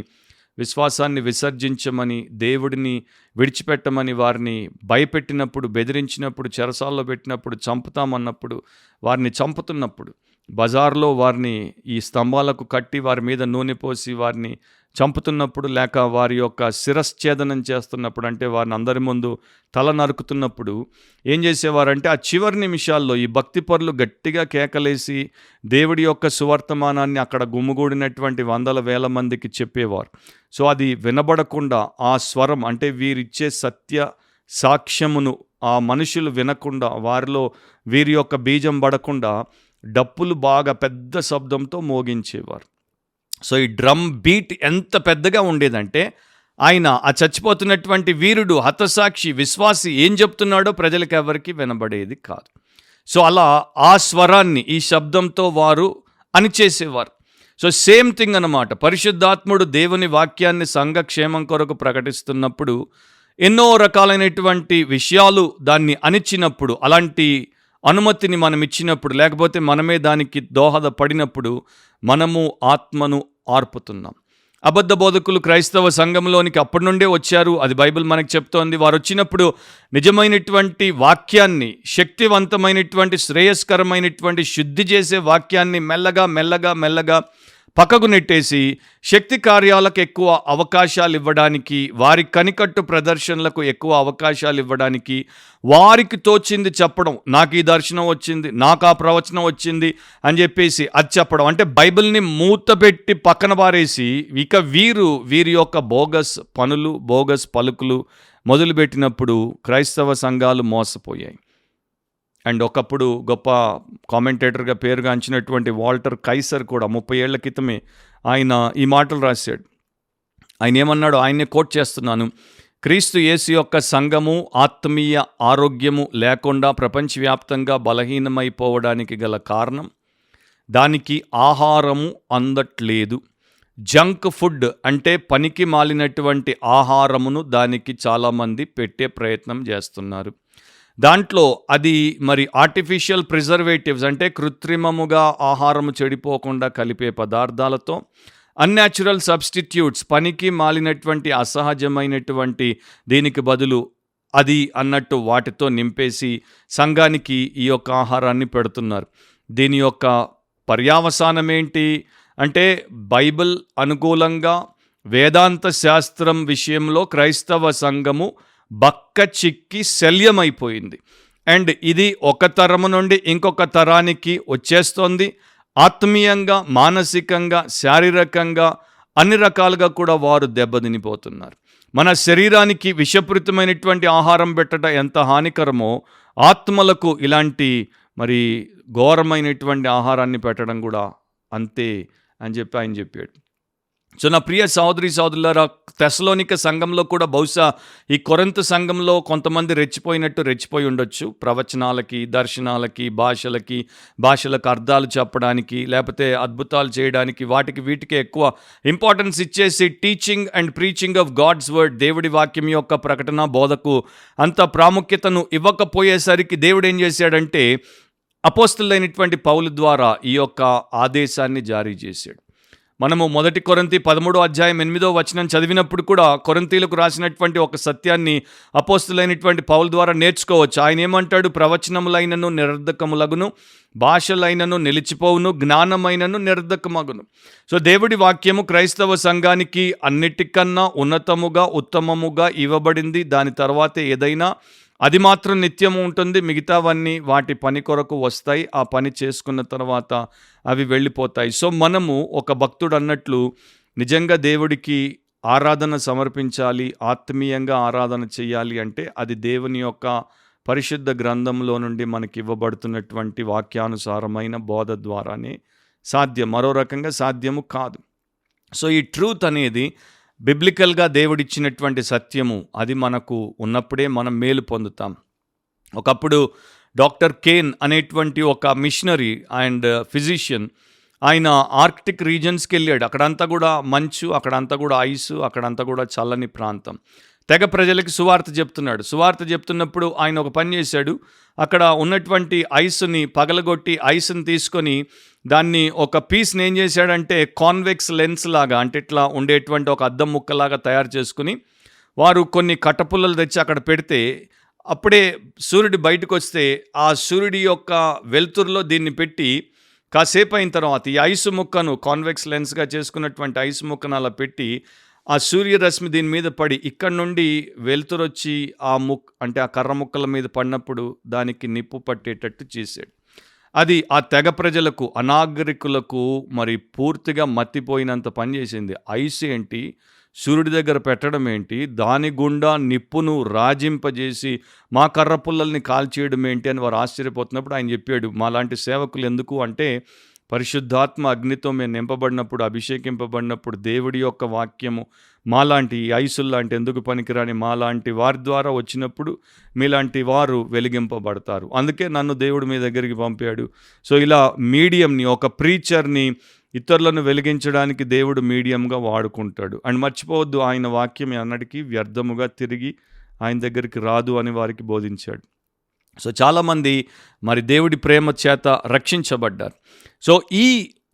విశ్వాసాన్ని విసర్జించమని, దేవుడిని విడిచిపెట్టమని వారిని భయపెట్టినప్పుడు, బెదిరించినప్పుడు, చెరసాల్లో పెట్టినప్పుడు, చంపుతామన్నప్పుడు, వారిని చంపుతున్నప్పుడు, బజార్లో వారిని ఈ స్తంభాలకు కట్టి వారి మీద నూనె పోసి వారిని చంపుతున్నప్పుడు, లేక వారి యొక్క శిరశ్ఛేదనం చేస్తున్నప్పుడు, అంటే వారిని అందరి ముందు తల నరుకుతున్నప్పుడు ఏం చేసేవారంటే ఆ చివరి నిమిషాల్లో ఈ భక్తిపరులు గట్టిగా కేకలేసి దేవుడి యొక్క సువర్తమానాన్ని అక్కడ గుమ్ముగూడినటువంటి వందల వేల మందికి చెప్పేవారు. సో అది వినబడకుండా ఆ స్వరం, అంటే వీరిచ్చే సత్య సాక్ష్యమును ఆ మనుషులు వినకుండా, వారిలో వీరి యొక్క బీజం పడకుండా డప్పులు బాగా పెద్ద శబ్దంతో మోగించేవారు. సో ఈ డ్రమ్ బీట్ ఎంత పెద్దగా ఉండేదంటే ఆయన ఆ చచ్చిపోతున్నటువంటి వీరుడు, హతసాక్షి, విశ్వాసి ఏం చెప్తున్నాడో ప్రజలకు ఎవరికి వినబడేది కాదు. సో అలా ఆ స్వరాన్ని, ఈ శబ్దంతో వారు అణిచేసేవారు. సో సేమ్ థింగ్ అన్నమాట. పరిశుద్ధాత్ముడు దేవుని వాక్యాన్ని సంఘక్షేమం కొరకు ప్రకటిస్తున్నప్పుడు ఎన్నో రకాలైనటువంటి విషయాలు దాన్ని అణిచినప్పుడు, అలాంటి అనుమతిని మనం ఇచ్చినప్పుడు, లేకపోతే మనమే దానికి దోహదపడినప్పుడు మనము ఆత్మను ఆర్పుతున్నాం. అబద్ధ బోధకులు క్రైస్తవ సంఘంలోనికి అప్పటి నుండే వచ్చారు. అది బైబిల్ మనకు చెప్తోంది. వారు వచ్చినప్పుడు నిజమైనటువంటి వాక్యాన్ని, శక్తివంతమైనటువంటి, శ్రేయస్కరమైనటువంటి, శుద్ధి చేసే వాక్యాన్ని మెల్లగా పక్కకు నెట్టేసి శక్తి కార్యాలకు ఎక్కువ అవకాశాలు ఇవ్వడానికి, వారి కనికట్టు ప్రదర్శనలకు ఎక్కువ అవకాశాలు ఇవ్వడానికి, వారికి తోచింది చెప్పడం, నాకు ఈ దర్శనం వచ్చింది, నాకు ఆ ప్రవచనం వచ్చింది అని చెప్పేసి అది చెప్పడం, అంటే బైబిల్ని మూతపెట్టి పక్కన పారేసి ఇక వీరి యొక్క బోగస్ పనులు, బోగస్ పలుకులు మొదలుపెట్టినప్పుడు క్రైస్తవ సంఘాలు మోసపోయాయి. అండ్ ఒకప్పుడు గొప్ప కామెంటేటర్గా పేరుగాంచినటువంటి వాల్టర్ కైసర్ కూడా 30 ఏళ్ల క్రితమే ఆయన ఈ మాటలు రాశాడు. ఆయన ఏమన్నాడు, ఆయన్నే కోట్ చేస్తున్నాను. క్రీస్తు యేసు యొక్క సంఘము ఆత్మీయ ఆరోగ్యము లేకుండా ప్రపంచవ్యాప్తంగా బలహీనమైపోవడానికి గల కారణం, దానికి ఆహారము అందట్లేదు. జంక్ ఫుడ్ అంటే పనికి మాలినటువంటి ఆహారమును దానికి చాలామంది పెట్టే ప్రయత్నం చేస్తున్నారు. దాంట్లో అది మరి ఆర్టిఫిషియల్ ప్రిజర్వేటివ్స్ అంటే కృత్రిమముగా ఆహారము చెడిపోకుండా కలిపే పదార్థాలతో, అన్యాచురల్ సబ్స్టిట్యూట్స్ పనికి మాలినటువంటి అసహజమైనటువంటి దీనికి బదులు అది అన్నట్టు వాటితో నింపేసి సంఘానికి ఈ యొక్క ఆహారాన్ని పెడుతున్నారు. దీని యొక్క పర్యావసానం ఏంటి అంటే బైబిల్ అనుకూలంగా వేదాంత శాస్త్రం విషయంలో క్రైస్తవ సంఘము బక్క చిక్కి శల్యమైపోయింది. అండ్ ఇది ఒక తరము నుండి ఇంకొక తరానికి వచ్చేస్తోంది. ఆత్మీయంగా, మానసికంగా, శారీరకంగా అన్ని రకాలుగా కూడా వారు దెబ్బతినిపోతున్నారు. మన శరీరానికి విషపూరితమైనటువంటి ఆహారం పెట్టడం ఎంత హానికరమో, ఆత్మలకు ఇలాంటి మరి ఘోరమైనటువంటి ఆహారాన్ని పెట్టడం కూడా అంతే అని చెప్పి ఆయన చెప్పాడు. సో నా ప్రియ సహోదరి సహోదరులారా, తెస్సలోనిక సంఘంలో కూడా బహుశా ఈ కొరింథు సంఘంలో కొంతమంది రెచ్చిపోయి ఉండొచ్చు. ప్రవచనాలకి, దర్శనాలకి, భాషలకు అర్థాలు చెప్పడానికి, లేకపోతే అద్భుతాలు చేయడానికి, వీటికి ఎక్కువ ఇంపార్టెన్స్ ఇచ్చేసి teaching and preaching of God's word, దేవుడి వాక్యం యొక్క ప్రకటన, బోధకు అంత ప్రాముఖ్యతను ఇవ్వకపోయేసరికి దేవుడు ఏం చేశాడంటే అపోస్తలులైనటువంటి పౌలు ద్వారా ఈ యొక్క ఆదేశాన్ని జారీ చేశాడు. మనము 1 కొరింథీ 13వ అధ్యాయం 8వ వచనం చదివినప్పుడు కూడా కొరింథీలకు రాసినటువంటి ఒక సత్యాన్ని అపోస్తలులైనటువంటి పౌలు ద్వారా నేర్చుకోవచ్చు. ఆయన ఏమంటాడు, ప్రవచనములైనను నిరర్ధకములగును, భాషలైనను నిలిచిపోవును, జ్ఞానమైనను నిరర్ధకమగును. సో దేవుడి వాక్యము క్రైస్తవ సంఘానికి అన్నిటికన్నా ఉన్నతముగా, ఉత్తమముగా ఇవ్వబడింది. దాని తర్వాతే ఏదైనా అది మాత్రం నిత్యము ఉంటుంది. మిగతావన్నీ వాటి పని కొరకు వస్తాయి. ఆ పని చేసుకున్న తర్వాత అవి వెళ్ళిపోతాయి. సో మనము ఒక భక్తుడు అన్నట్లు నిజంగా దేవుడికి ఆరాధన సమర్పించాలి, ఆత్మీయంగా ఆరాధన చేయాలి అంటే అది దేవుని యొక్క పరిశుద్ధ గ్రంథంలో నుండి మనకి ఇవ్వబడుతున్నటువంటి వాక్యానుసారమైన బోధ ద్వారానే సాధ్యం. మరో రకంగా సాధ్యము కాదు. సో ఈ ట్రూత్ అనేది బిబ్లికల్గా దేవుడిచ్చినటువంటి సత్యము, అది మనకు ఉన్నప్పుడే మనం మేలు పొందుతాం. ఒకప్పుడు డాక్టర్ కేన్ అనేటువంటి ఒక మిషనరీ అండ్ ఫిజిషియన్ ఆయన ఆర్క్టిక్ రీజన్స్కి వెళ్ళాడు. అక్కడంతా కూడా మంచు, అక్కడంతా కూడా ఐస్, అక్కడంతా కూడా చల్లని ప్రాంతం. తెగ ప్రజలకి సువార్త చెప్తున్నాడు. సువార్త చెప్తున్నప్పుడు ఆయన ఒక పని చేశాడు. అక్కడ ఉన్నటువంటి ఐస్ని పగలగొట్టి ఐస్ని తీసుకొని దాన్ని ఒక పీస్ని ఏం చేశాడంటే కాన్వెక్స్ లెన్స్ లాగా, అంటే ఇట్లా ఉండేటువంటి ఒక అద్దం ముక్కలాగా తయారు చేసుకుని వారు కొన్ని కట్టపుల్లలు తెచ్చి అక్కడ పెడితే అప్పుడే సూర్యుడు బయటకు వస్తే ఆ సూర్యుడి యొక్క వెలుతురులో దీన్ని పెట్టి కాసేపు అయిన తర్వాత ఈ ఐసు ముక్కను కాన్వెక్స్ లెన్స్గా చేసుకున్నటువంటి ఐసు ముక్కను అలా పెట్టి ఆ సూర్యరశ్మి దీని మీద పడి ఇక్కడ నుండి వెలుతురు వచ్చి అంటే ఆ కర్ర ముక్కల మీద పడినప్పుడు దానికి నిప్పు పట్టేటట్టు చేశాడు. అది ఆ తెగ ప్రజలకు, అనాగరికులకు మరి పూర్తిగా మత్తిపోయినంత పనిచేసింది. ఐస్ ఏంటి, సూర్యుడి దగ్గర పెట్టడం ఏంటి, దాని గుండా నిప్పును రాజింపజేసి మా కర్ర పుల్లల్ని కాల్చేయడం ఏంటి అని వారు ఆశ్చర్యపోతున్నప్పుడు ఆయన చెప్పాడు, మాలాంటి సేవకులు ఎందుకు అంటే పరిశుద్ధాత్మ అగ్నితో మేము నింపబడినప్పుడు, అభిషేకింపబడినప్పుడు దేవుడి యొక్క వాక్యము మాలాంటి ఐసుల్లాంటి ఎందుకు పనికిరాని మాలాంటి వారి ద్వారా వచ్చినప్పుడు మీలాంటి వారు వెలిగింపబడతారు. అందుకే నన్ను దేవుడు మీ దగ్గరికి పంపాడు. సో ఇలా మీడియంని, ఒక ప్రీచర్ని ఇతరులను వెలిగించడానికి దేవుడు మీడియంగా వాడుకుంటాడు. అండ్ మర్చిపోవద్దు, ఆయన వాక్యం అన్నటికీ వ్యర్థముగా తిరిగి ఆయన దగ్గరికి రాదు అని వారికి బోధించాడు. సో చాలామంది మరి దేవుడి ప్రేమ చేత రక్షించబడ్డారు. సో ఈ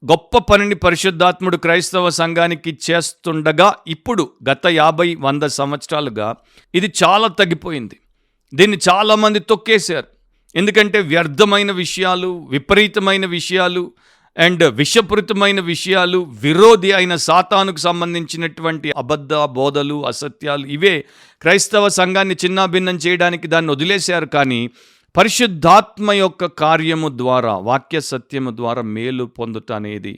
గొప్ప పనిని పరిశుద్ధాత్ముడు క్రైస్తవ సంఘానికి చేస్తుండగా ఇప్పుడు గత 50-100 సంవత్సరాలుగా ఇది చాలా తగ్గిపోయింది. దీన్ని చాలామంది తొక్కేశారు. ఎందుకంటే వ్యర్థమైన విషయాలు, విపరీతమైన విషయాలు అండ్ విషపూరితమైన విషయాలు, విరోధి అయిన సాతానుకు సంబంధించినటువంటి అబద్ధ బోధలు, అసత్యాలు, ఇవే క్రైస్తవ సంఘాన్ని చిన్నాభిన్నం చేయడానికి దాన్ని వదిలేశారు. కానీ పరిశుద్ధాత్మ యొక్క కార్యము ద్వారా, వాక్య సత్యము ద్వారా మేలు పొందుట అనేది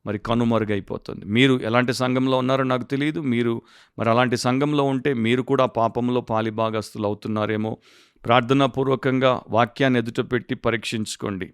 మరి కనుమరుగైపోతుంది. మీరు ఎలాంటి సంఘంలో ఉన్నారో నాకు తెలియదు. మీరు మరి అలాంటి సంఘంలో ఉంటే మీరు కూడా పాపంలో పాలిభాగస్తులు అవుతున్నారేమో. ప్రార్థనాపూర్వకంగా వాక్యాన్ని ఎదుట పెట్టి పరీక్షించుకోండి.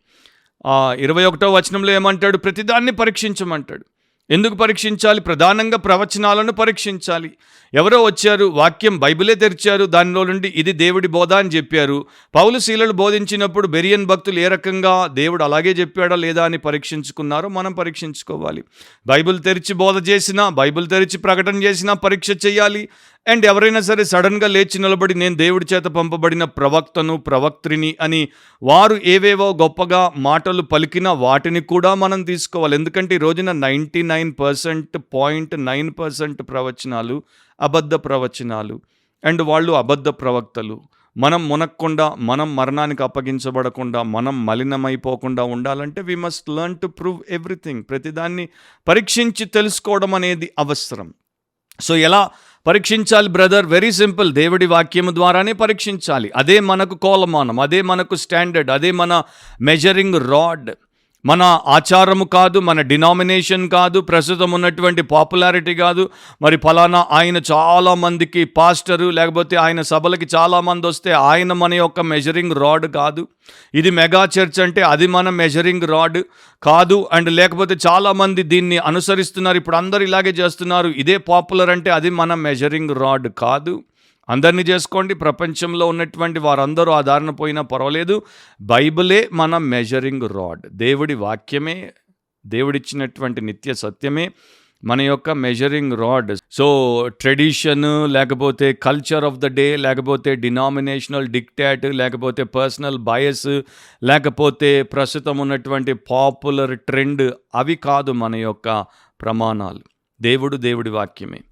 21వ వచనంలో ఏమంటాడు? ప్రతిదాన్ని పరీక్షించమంటాడు. ఎందుకు పరీక్షించాలి? ప్రధానంగా ప్రవచనాలను పరీక్షించాలి. ఎవరో వచ్చారు, వాక్యం బైబిలే తెరిచారు, దానిలో నుండి ఇది దేవుడి బోధ అని చెప్పారు. పౌలు శీలలు బోధించినప్పుడు బెరియన్ భక్తులు ఏ రకంగా దేవుడు అలాగే చెప్పాడా లేదా అని పరీక్షించుకున్నారో మనం పరీక్షించుకోవాలి. బైబిల్ తెరిచి బోధ చేసినా, బైబిల్ తెరిచి ప్రకటన చేసినా పరీక్ష చేయాలి. అండ్ ఎవరైనా సరే సడన్గా లేచి నిలబడి నేను దేవుడి చేత పంపబడిన ప్రవక్తను, ప్రవక్త్రిని అని వారు ఏవేవో గొప్పగా మాటలు పలికినా వాటిని కూడా మనం తీసుకోవాలి. ఎందుకంటే ఈ రోజున 99.9% ప్రవచనాలు అబద్ధ ప్రవచనాలు అండ్ వాళ్ళు అబద్ధ ప్రవక్తలు. మనం మునక్కుండా, మనం మరణానికి అప్పగించబడకుండా, మనం మలినమైపోకుండా ఉండాలంటే we must learn to prove everything. ప్రతిదాన్ని పరీక్షించి తెలుసుకోవడం అనేది అవసరం. సో ఎలా పరీక్షించాలి బ్రదర్? వెరీ సింపుల్, దేవుడి వాక్యము ద్వారానే పరీక్షించాలి. అదే మనకు కొలమానం, అదే మనకు స్టాండర్డ్, అదే మన మెజరింగ్ రాడ్. మన ఆచారము కాదు, మన డినామినేషన్ కాదు, ప్రస్తుతం ఉన్నటువంటి పాపులారిటీ కాదు. మరి ఫలానా ఆయన చాలామందికి పాస్టరు, లేకపోతే ఆయన సభలకి చాలామంది వస్తే ఆయన మన యొక్క మెజరింగ్ రాడ్ కాదు. ఇది మెగా చర్చ్ అంటే అది మన మెజరింగ్ రాడ్ కాదు. అండ్ లేకపోతే చాలామంది దీన్ని అనుసరిస్తున్నారు, ఇప్పుడు అందరు ఇలాగే చేస్తున్నారు, ఇదే పాపులర్ అంటే అది మన మెజరింగ్ రాడ్ కాదు. అందరినీ చేసుకోండి, ప్రపంచంలో ఉన్నటువంటి వారందరూ ఆ దారిన పోయినా పర్వాలేదు. బైబిలే మన మెజరింగ్ రాడ్. దేవుడి వాక్యమే, దేవుడిచ్చినటువంటి నిత్య సత్యమే మన యొక్క మెజరింగ్ రాడ్. సో ట్రెడిషన్, లేకపోతే కల్చర్ ఆఫ్ ద డే, లేకపోతే డినామినేషనల్ డిక్టేట్, లేకపోతే పర్సనల్ బయస్, లేకపోతే ప్రస్తుతం ఉన్నటువంటి పాపులర్ ట్రెండ్, అవి కాదు మన యొక్క ప్రమాణాలు. దేవుడి వాక్యమే.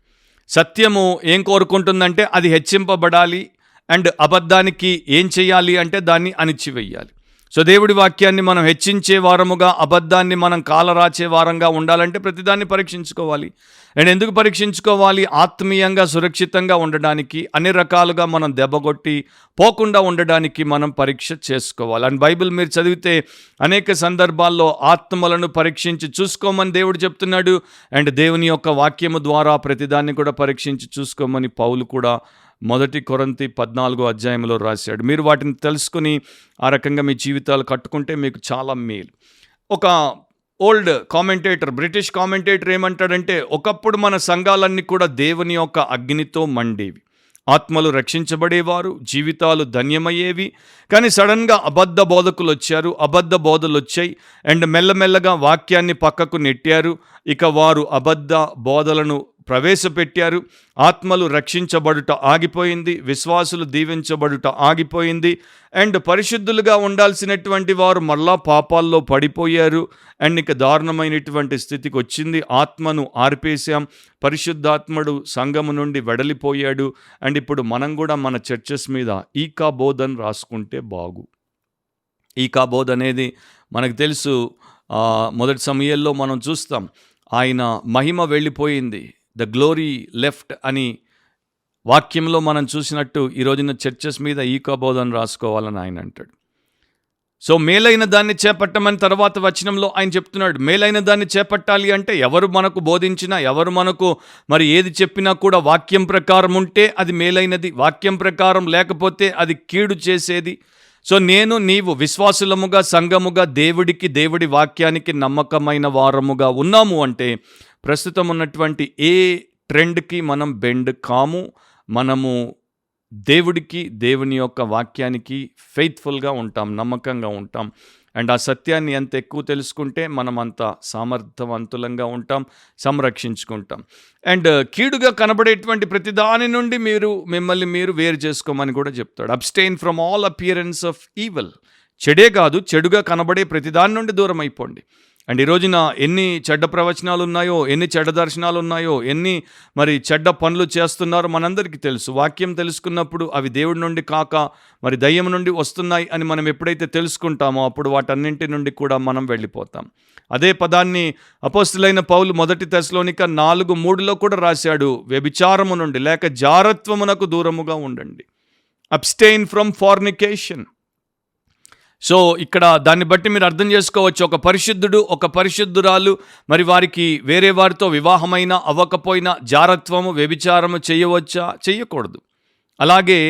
సత్యము ఏం కోరుకుంటుందంటే అది హెచ్చింపబడాలి. అండ్ అబద్ధానికి ఏం చేయాలి అంటే దాన్ని అణిచివేయాలి. సో దేవుడి వాక్యాన్ని మనం హెచ్చించే వారముగా, అబద్ధాన్ని మనం కాలరాచే వారంగా ఉండాలంటే ప్రతిదాన్ని పరీక్షించుకోవాలి. అండ్ ఎందుకు పరీక్షించుకోవాలి? ఆత్మీయంగా సురక్షితంగా ఉండడానికి, అన్ని రకాలుగా మనం దెబ్బగొట్టి పోకుండా ఉండడానికి మనం పరీక్ష చేసుకోవాలి. అండ్ బైబిల్ మీరు చదివితే అనేక సందర్భాల్లో ఆత్మలను పరీక్షించి చూసుకోమని దేవుడు చెప్తున్నాడు. అండ్ దేవుని యొక్క వాక్యము ద్వారా ప్రతిదాన్ని కూడా పరీక్షించి చూసుకోమని పౌలు కూడా 1 కొరింథీ 14వ అధ్యాయంలో రాశాడు. మీరు వాటిని తెలుసుకుని ఆ రకంగా మీ జీవితాలు కట్టుకుంటే మీకు చాలా మేలు. ఒక ఓల్డ్ కామెంటేటర్, బ్రిటిష్ కామెంటేటర్ ఏమంటాడంటే, ఒకప్పుడు మన సంఘాలన్నీ కూడా దేవుని యొక్క అగ్నితో మండేవి. ఆత్మలు రక్షించబడేవారు, జీవితాలు ధన్యమయ్యేవి. కానీ సడన్గా అబద్ధ బోధకులు వచ్చారు, అబద్ధ బోధలు వచ్చాయి. అండ్ మెల్లమెల్లగా వాక్యాన్ని పక్కకు నెట్టారు. ఇక వారు అబద్ధ బోధలను ప్రవేశపెట్టారు. ఆత్మలు రక్షించబడుట ఆగిపోయింది, విశ్వాసులు దీవించబడుట ఆగిపోయింది. అండ్ పరిశుద్ధులుగా ఉండాల్సినటువంటి వారు మళ్ళా పాపాల్లో పడిపోయారు. అండ్ ఇక దారుణమైనటువంటి స్థితికి వచ్చింది. ఆత్మను ఆర్పేశాం, పరిశుద్ధాత్ముడు సంఘము నుండి వెడలిపోయాడు. అండ్ ఇప్పుడు మనం కూడా మన చర్చెస్ మీద ఈకాబోధ్ అని రాసుకుంటే బాగు. ఈకాబోధ్ అనేది మనకు తెలుసు. మొదటి సమయాల్లో మనం చూస్తాం, ఆయన మహిమ వెళ్ళిపోయింది, ద గ్లోరీ లెఫ్ట్ అని వాక్యంలో మనం చూసినట్టు ఈ రోజున చర్చెస్ మీద ఈకాబోధ్ అని రాసుకోవాలని ఆయన అంటాడు. సో మేలైన దాన్ని చేపట్టమని తర్వాత వచనంలో ఆయన చెప్తున్నాడు. మేలైన దాన్ని చేపట్టాలి అంటే ఎవరు మనకు బోధించినా, ఎవరు మనకు మరి ఏది చెప్పినా కూడా వాక్యం ప్రకారం ఉంటే అది మేలైనది, వాక్యం ప్రకారం లేకపోతే అది కీడు చేసేది. సో నేను నీవు విశ్వాసులముగా, సంఘముగా, దేవుడి వాక్యానికి నమ్మకమైన వారముగా ఉన్నాము అంటే ప్రస్తుతం ఉన్నటువంటి ఏ ట్రెండ్కి మనం బెండ్ కాము. మనము దేవుడికి, దేవుని యొక్క వాక్యానికి ఫెయిత్ఫుల్గా ఉంటాం, నమ్మకంగా ఉంటాం. అండ్ ఆ సత్యాన్ని ఎంత ఎక్కువ తెలుసుకుంటే మనం అంత సామర్థ్యవంతులంగా ఉంటాం, సంరక్షించుకుంటాం. అండ్ కీడుగా కనబడేటువంటి ప్రతి దాని నుండి మిమ్మల్ని మీరు వేరు చేసుకోమని కూడా చెప్తాడు. Abstain from all appearance of evil. చెడే కాదు, చెడుగా కనబడే ప్రతి దాని నుండి దూరం అయిపోండి. అండ్ ఈ రోజున ఎన్ని చెడ్డ ప్రవచనాలు ఉన్నాయో, ఎన్ని చెడ్డ దర్శనాలు ఉన్నాయో, ఎన్ని మరి చెడ్డ పనులు చేస్తున్నారో మనందరికీ తెలుసు. వాక్యం తెలుసుకున్నప్పుడు అవి దేవుడి నుండి కాక మరి దయ్యం నుండి వస్తున్నాయి అని మనం ఎప్పుడైతే తెలుసుకుంటామో అప్పుడు వాటన్నింటి నుండి కూడా మనం వెళ్ళిపోతాం. అదే పదాన్ని అపోస్తులైన పౌలు మొదటి తెస్సలోనిక 4:3 కూడా రాశాడు. వ్యభిచారము నుండి లేక జారత్వమునకు దూరముగా ఉండండి. Abstain from fornication. సో ఇక్కడ దాన్ని బట్టి మీరు అర్థం చేసుకోవచ్చు, ఒక పరిశుద్ధుడు, ఒక పరిశుద్ధురాలు మరి వారికి వేరే వారితో వివాహమైన అవ్వకపోయినా జారత్వము, వ్యభిచారము చేయవచ్చా? చేయకూడదు. అలాగే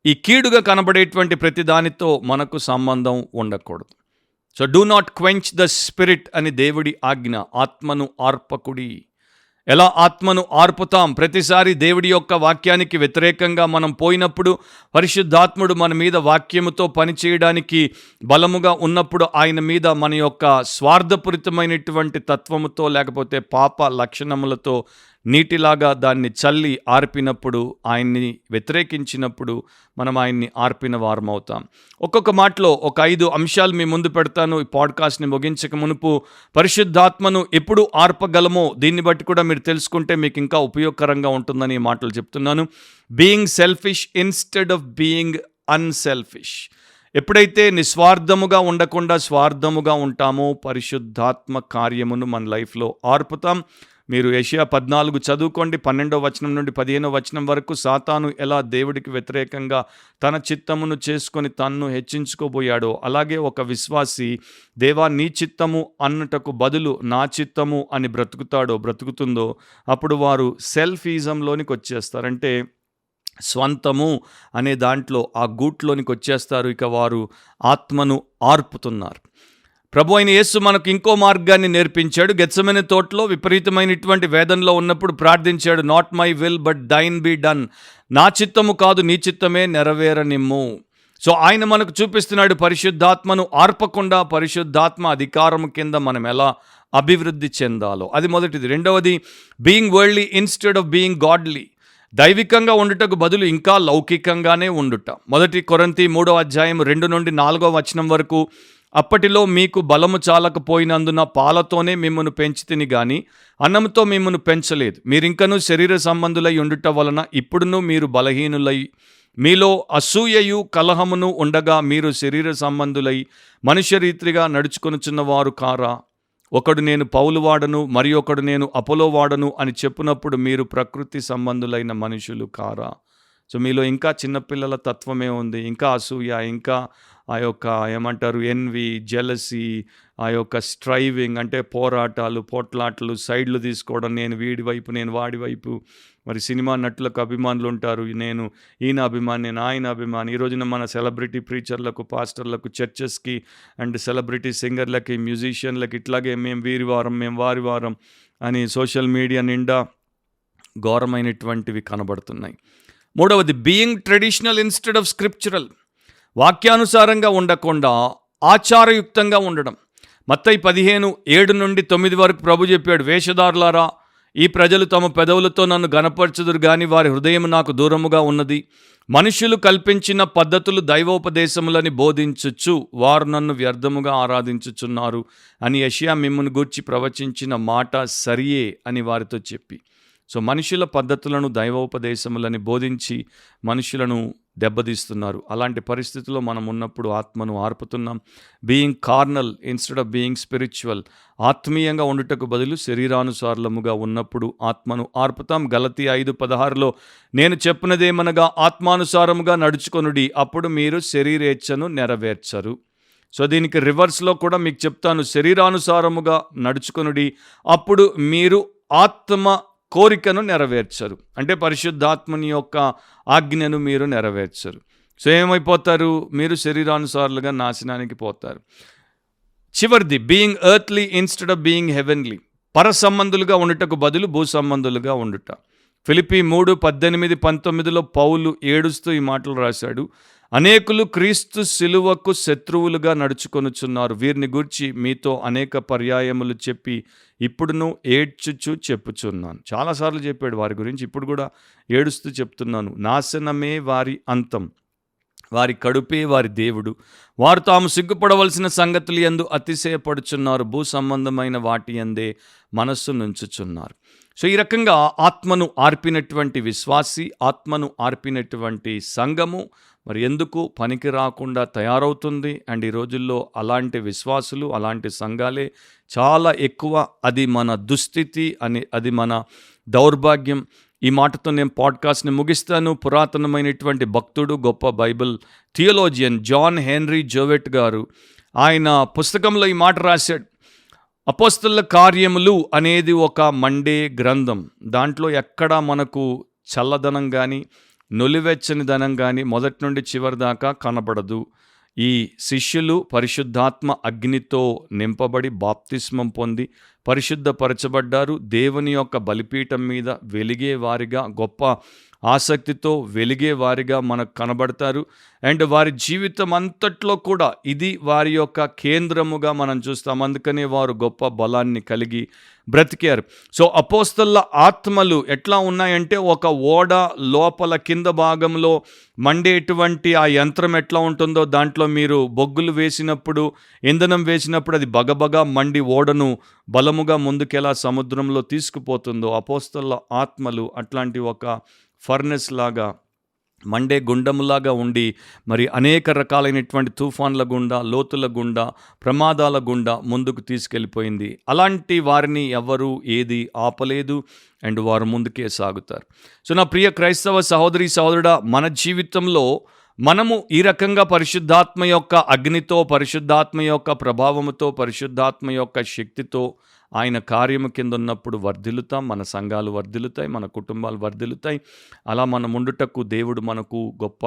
ఈ కీడుగా కనబడేటువంటి ప్రతి దానితో మనకు సంబంధం ఉండకూడదు. So do not quench the spirit అని దేవుడి ఆజ్ఞ. ఆత్మను ఆర్పకుడి. ఎలా ఆత్మను ఆర్పుతాం? ప్రతిసారి దేవుడి యొక్క వాక్యానికి వ్యతిరేకంగా మనం పోయినప్పుడు, పరిశుద్ధాత్ముడు మన మీద వాక్యముతో పనిచేయడానికి బలముగా ఉన్నప్పుడు ఆయన మీద మన యొక్క స్వార్థపూరితమైనటువంటి తత్వముతో లేకపోతే పాప లక్షణములతో నీటిలాగా దాన్ని చల్లి ఆర్పినప్పుడు, ఆయన్ని వ్యతిరేకించినప్పుడు మనం ఆయన్ని ఆర్పిన వారం అవుతాం. ఒక్కొక్క మాటలో ఒక 5 అంశాలు మీ ముందు పెడతాను. ఈ పాడ్కాస్ట్ని ముగించక మునుపు పరిశుద్ధాత్మను ఎప్పుడు ఆర్పగలమో దీన్ని బట్టి కూడా మీరు తెలుసుకుంటే మీకు ఇంకా ఉపయోగకరంగా ఉంటుందని ఈ మాటలు చెప్తున్నాను. Being selfish instead of being unselfish. ఎప్పుడైతే నిస్వార్థముగా ఉండకుండా స్వార్థముగా ఉంటామో పరిశుద్ధాత్మ కార్యమును మన లైఫ్లో ఆర్పుతాం. మీరు యెషయా 14 చదువుకోండి, 12వ వచనం నుండి 15వ వచనం వరకు. సాతాను ఎలా దేవుడికి వ్యతిరేకంగా తన చిత్తమును చేసుకొని తన్ను హెచ్చించుకోబోయాడో, అలాగే ఒక విశ్వాసి దేవా నీ చిత్తము అన్నటకు బదులు నా చిత్తము అని బ్రతుకుతుందో అప్పుడు వారు సెల్ఫిజంలోనికి వచ్చేస్తారు. అంటే స్వంతము అనే దాంట్లో ఆ గూట్లోనికి వచ్చేస్తారు. ఇక వారు ఆత్మను ఆర్పుతున్నారు. ప్రభు అయిన యేసు మనకు ఇంకో మార్గాన్ని నేర్పించాడు. గెత్సెమనే తోటలో విపరీతమైనటువంటి వేదనలో ఉన్నప్పుడు ప్రార్థించాడు, not my will but thine be done. నా చిత్తము కాదు నీ చిత్తమే నెరవేరనిమ్ము. సో ఆయన మనకు చూపిస్తున్నాడు పరిశుద్ధాత్మను ఆర్పకుండా పరిశుద్ధాత్మ అధికారము కింద మనం ఎలా అభివృద్ధి చెందాలో. అది మొదటిది. రెండవది, being worldly instead of being godly. దైవికంగా ఉండుటకు బదులు ఇంకా లౌకికంగానే ఉండుట. 1 కొరింథీ 3వ అధ్యాయం 2 నుండి 4వ వచనం వరకు. అప్పటిలో మీకు బలము చాలకపోయినందున పాలతోనే మిమ్మను పెంచితిని గాని అన్నంతో మిమ్మను పెంచలేదు. మీరింకనూ శరీర సంబంధులై ఉండుట వలన ఇప్పుడును మీరు బలహీనులై మీలో అసూయయు కలహమును ఉండగా మీరు శరీర సంబంధులై మనుష్య రీతిగా నడుచుకొనుచున్నవారు కారా? ఒకడు నేను పౌలు వాడను, మరి ఒకడు నేను అపోలో వాడను అని చెప్పునప్పుడు మీరు ప్రకృతి సంబంధులైన మనుషులు కారా? సో మీలో ఇంకా చిన్నపిల్లల తత్వమే ఉంది. ఇంకా అసూయ, ఇంకా ఆ యొక్క ఎన్వి, జెలసీ, ఆ యొక్క స్ట్రైవింగ్ అంటే పోరాటాలు, పోట్లాటలు, సైడ్లు తీసుకోవడం, నేను వీడి వైపు, నేను వాడి వైపు. మరి సినిమా నటులకు అభిమానులు ఉంటారు, నేను ఈయన అభిమాని, నేను ఆయన అభిమాని. ఈ రోజున మన సెలబ్రిటీ ప్రీచర్లకు, పాస్టర్లకు, చర్చెస్కి అండ్ సెలబ్రిటీ సింగర్లకి, మ్యూజిషియన్లకి ఇట్లాగే మేము వీరి వారం, మేము వారి వారం అని సోషల్ మీడియా నిండా ఘోరమైనటువంటివి కనబడుతున్నాయి. మూడవది being traditional instead of scriptural. వాక్యానుసారంగా ఉండకుండా ఆచారయుక్తంగా ఉండడం. మత్తయి 15:7-9 వరకు ప్రభు చెప్పాడు, వేషధారులారా, ఈ ప్రజలు తమ పెదవులతో నన్ను గనపరచుదురు గాని వారి హృదయం నాకు దూరముగా ఉన్నది. మనుషులు కల్పించిన పద్ధతులు దైవోపదేశములని బోధించుచు వారు నన్ను వ్యర్థముగా ఆరాధించుచున్నారు అని యెషయా మిమ్మును గూర్చి ప్రవచించిన మాట సరియే అని వారితో చెప్పి. సో మనుషుల పద్ధతులను దైవోపదేశములని బోధించి మనుషులను దెబ్బతీస్తున్నారు. అలాంటి పరిస్థితుల్లో మనం ఉన్నప్పుడు ఆత్మను ఆర్పుతున్నాం. Being carnal instead of being spiritual. ఆత్మీయంగా ఉండుటకు బదులు శరీరానుసారులముగా ఉన్నప్పుడు ఆత్మను ఆర్పుతాం. గలతీ 5:16లో నేను చెప్పినదేమనగా ఆత్మానుసారముగా నడుచుకొనుడి, అప్పుడు మీరు శరీరేచ్ఛను నెరవేర్చరు. సో దీనికి రివర్స్లో కూడా మీకు చెప్తాను, శరీరానుసారముగా నడుచుకొనుడి, అప్పుడు మీరు ఆత్మ కోరికను నెరవేర్చరు. అంటే పరిశుద్ధాత్మని యొక్క ఆజ్ఞను మీరు నెరవేర్చరు. సో ఏమైపోతారు? మీరు శరీరానుసారులుగా నాశనానికి పోతారు. చివరిది being earthly instead of being heavenly. పర సంబంధులుగా ఉండుటకు బదులు భూ సంబంధులుగా ఉండుట. ఫిలిప్పీ 3:18-19లో పౌలు ఏడుస్తూ ఈ మాటలు రాశాడు. అనేకులు క్రీస్తు శిలువకు శత్రువులుగా నడుచుకొనుచున్నారు. వీరిని గూర్చి మీతో అనేక పర్యాయములు చెప్పి ఇప్పుడును ఏడ్చుచు చెప్పుచున్నాను. చాలాసార్లు చెప్పాడు వారి గురించి, ఇప్పుడు కూడా ఏడుస్తూ చెప్తున్నాను. నాశనమే వారి అంతం, వారి కడుపే వారి దేవుడు. వారు తాము సిగ్గుపడవలసిన సంగతులు యందు అతిశయపడుచున్నారు, భూ సంబంధమైన వాటి యందే మనస్సు నుంచుచున్నారు. సో ఈ రకంగా ఆత్మను ఆర్పినటువంటి విశ్వాసి, ఆత్మను ఆర్పినటువంటి సంఘము మరి ఎందుకు పనికి రాకుండా తయారవుతుంది. అండ్ ఈ రోజుల్లో అలాంటి విశ్వాసులు, అలాంటి సంఘాలే చాలా ఎక్కువ. అది మన దుస్థితి అని, అది మన దౌర్భాగ్యం. ఈ మాటతో నేను పాడ్కాస్ట్ని ముగిస్తాను. పురాతనమైనటువంటి భక్తుడు, గొప్ప బైబిల్ థియోలోజియన్ జాన్ హెన్రీ జోవెట్ గారు ఆయన పుస్తకంలో ఈ మాట రాశాడు. అపోస్తలుల కార్యములు అనేది ఒక మండే గ్రంథం. దాంట్లో ఎక్కడా మనకు చల్లదనం కానీ నులివెచ్చని ధనం కానీ మొదటి నుండి చివరి దాకా కనబడదు. ఈ శిష్యులు పరిశుద్ధాత్మ అగ్నితో నింపబడి బాప్తిస్మం పొంది పరిశుద్ధపరచబడ్డారు. దేవుని యొక్క బలిపీఠం మీద వెలిగే వారిగా, గొప్ప ఆసక్తితో వెలిగే వారిగా మనకు కనబడతారు. అండ్ వారి జీవితం అంతట్లో కూడా ఇది వారి యొక్క కేంద్రముగా మనం చూస్తాం. అందుకనే వారు గొప్ప బలాన్ని కలిగి బ్రతికారు. సో అపోస్తలుల ఆత్మలు ఎట్లా ఉన్నాయంటే, ఒక ఓడ లోపల కింద భాగంలో మండేటువంటి ఆ యంత్రం ఎట్లా ఉంటుందో, దాంట్లో మీరు బొగ్గులు వేసినప్పుడు, ఇంధనం వేసినప్పుడు అది బగబగా మండి ఓడను బలముగా ముందుకెలా సముద్రంలో తీసుకుపోతుందో, అపోస్తలుల ఆత్మలు అట్లాంటి ఒక ఫర్నెస్ లాగా, మండే గుండములాగా ఉండి మరి అనేక రకాలైనటువంటి తుఫాన్ల గుండా, లోతుల గుండా, ప్రమాదాల గుండా ముందుకు తీసుకెళ్ళిపోయింది. అలాంటి వారిని ఎవరు ఏది ఆపలేదు. అండ్ వారు ముందుకే సాగుతారు. సో నా ప్రియ క్రైస్తవ సహోదరి సహోదరుడా, మన జీవితంలో మనము ఈ రకంగా పరిశుద్ధాత్మ యొక్క అగ్నితో, పరిశుద్ధాత్మ యొక్క ప్రభావముతో, పరిశుద్ధాత్మ యొక్క శక్తితో ఆయన కార్యము కింద ఉన్నప్పుడు వర్ధిల్లుతాం. మన సంఘాలు వర్ధిల్లుతాయి, మన కుటుంబాలు వర్ధిల్లుతాయి. అలా మనం ఉండుటకు దేవుడు మనకు గొప్ప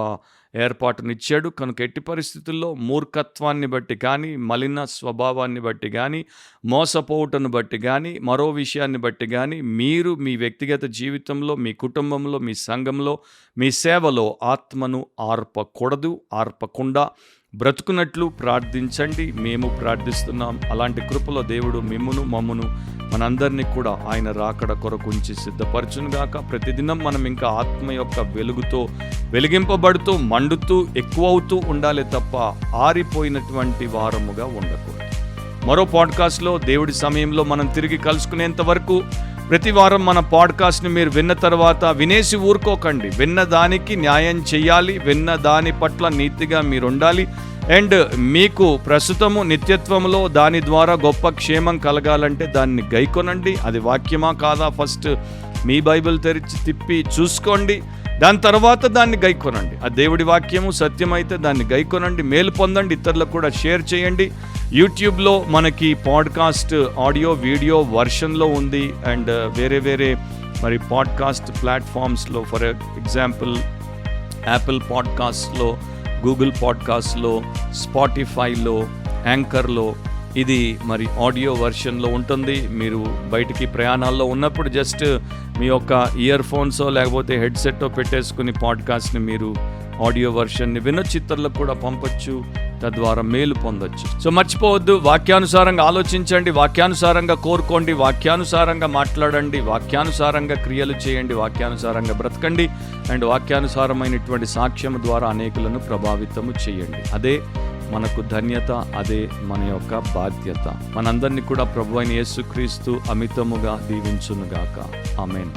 ఏర్పాటునిచ్చాడు. కనుక ఎట్టి పరిస్థితుల్లో మూర్ఖత్వాన్ని బట్టి కానీ, మలిన స్వభావాన్ని బట్టి కానీ, మోసపోవుటను బట్టి కానీ, మరో విషయాన్ని బట్టి కానీ మీరు మీ వ్యక్తిగత జీవితంలో, మీ కుటుంబంలో, మీ సంఘంలో, మీ సేవలో ఆత్మను ఆర్పకూడదు. ఆర్పకుండా బ్రతుకున్నట్లు ప్రార్థించండి. మేము ప్రార్థిస్తున్నాం. అలాంటి కృపలో దేవుడు మిమ్మును, మమ్మును, మనందరినీ కూడా ఆయన రాకడ కొరకు ఉంచి సిద్ధపరచునుగాక. ప్రతిదినం మనం ఇంకా ఆత్మ యొక్క వెలుగుతో వెలిగింపబడుతూ, మండుతూ, ఎక్కువవుతూ ఉండాలి తప్ప ఆరిపోయినటువంటి వారముగా ఉండకూడదు. మరో పాడ్కాస్ట్లో దేవుడి సమయంలో మనం తిరిగి కలుసుకునేంత వరకు ప్రతి వారం మన పాడ్కాస్ట్ని మీరు విన్న తర్వాత వినేసి ఊరుకోకండి. విన్న దానికి న్యాయం చేయాలి, విన్న దాని పట్ల నీతిగా మీరు ఉండాలి. అండ్ మీకు ప్రస్తుతము నిత్యత్వంలో దాని ద్వారా గొప్ప క్షేమం కలగాలంటే దాన్ని గైకొనండి. అది వాక్యమా కాదా ఫస్ట్ మీ బైబిల్ తెరిచి తిప్పి చూసుకోండి. దాని తర్వాత దాన్ని గైకొనండి. ఆ దేవుడి వాక్యము సత్యమైతే దాన్ని గైకొనండి, మేలు పొందండి, ఇతరులకు కూడా షేర్ చేయండి. యూట్యూబ్లో మనకి పాడ్కాస్ట్ ఆడియో వీడియో వర్షన్లో ఉంది. అండ్ వేరే వేరే మరి పాడ్కాస్ట్ ప్లాట్ఫామ్స్లో, ఫర్ ఎగ్జాంపుల్ యాపిల్ పాడ్కాస్ట్లో, గూగుల్ పాడ్కాస్ట్లో, స్పాటిఫైలో, యాంకర్లో, ఇది మరి ఆడియో వర్షన్లో ఉంటుంది. మీరు బయటికి ప్రయాణాల్లో ఉన్నప్పుడు జస్ట్ మీ యొక్క ఇయర్ ఫోన్సో లేకపోతే హెడ్సెట్టో పెట్టేసుకుని పాడ్కాస్ట్ని మీరు ఆడియో వర్షన్ని వినొచ్చు, ఇతరులకు కూడా పంపొచ్చు, తద్వారా మేలు పొందొచ్చు. సో మర్చిపోవద్దు, వాక్యానుసారంగా ఆలోచించండి, వాక్యానుసారంగా కోరుకోండి, వాక్యానుసారంగా మాట్లాడండి, వాక్యానుసారంగా క్రియలు చేయండి, వాక్యానుసారంగా బ్రతకండి అండ్ వాక్యానుసారమైనటువంటి సాక్ష్యం ద్వారా అనేకులను ప్రభావితము చేయండి. అదే మనకు ధన్యత, అదే మన యొక్క బాధ్యత. మనందరినీ కూడా ప్రభువైన యేసుక్రీస్తు అమితముగా దీవించునుగాక. ఆమేన్.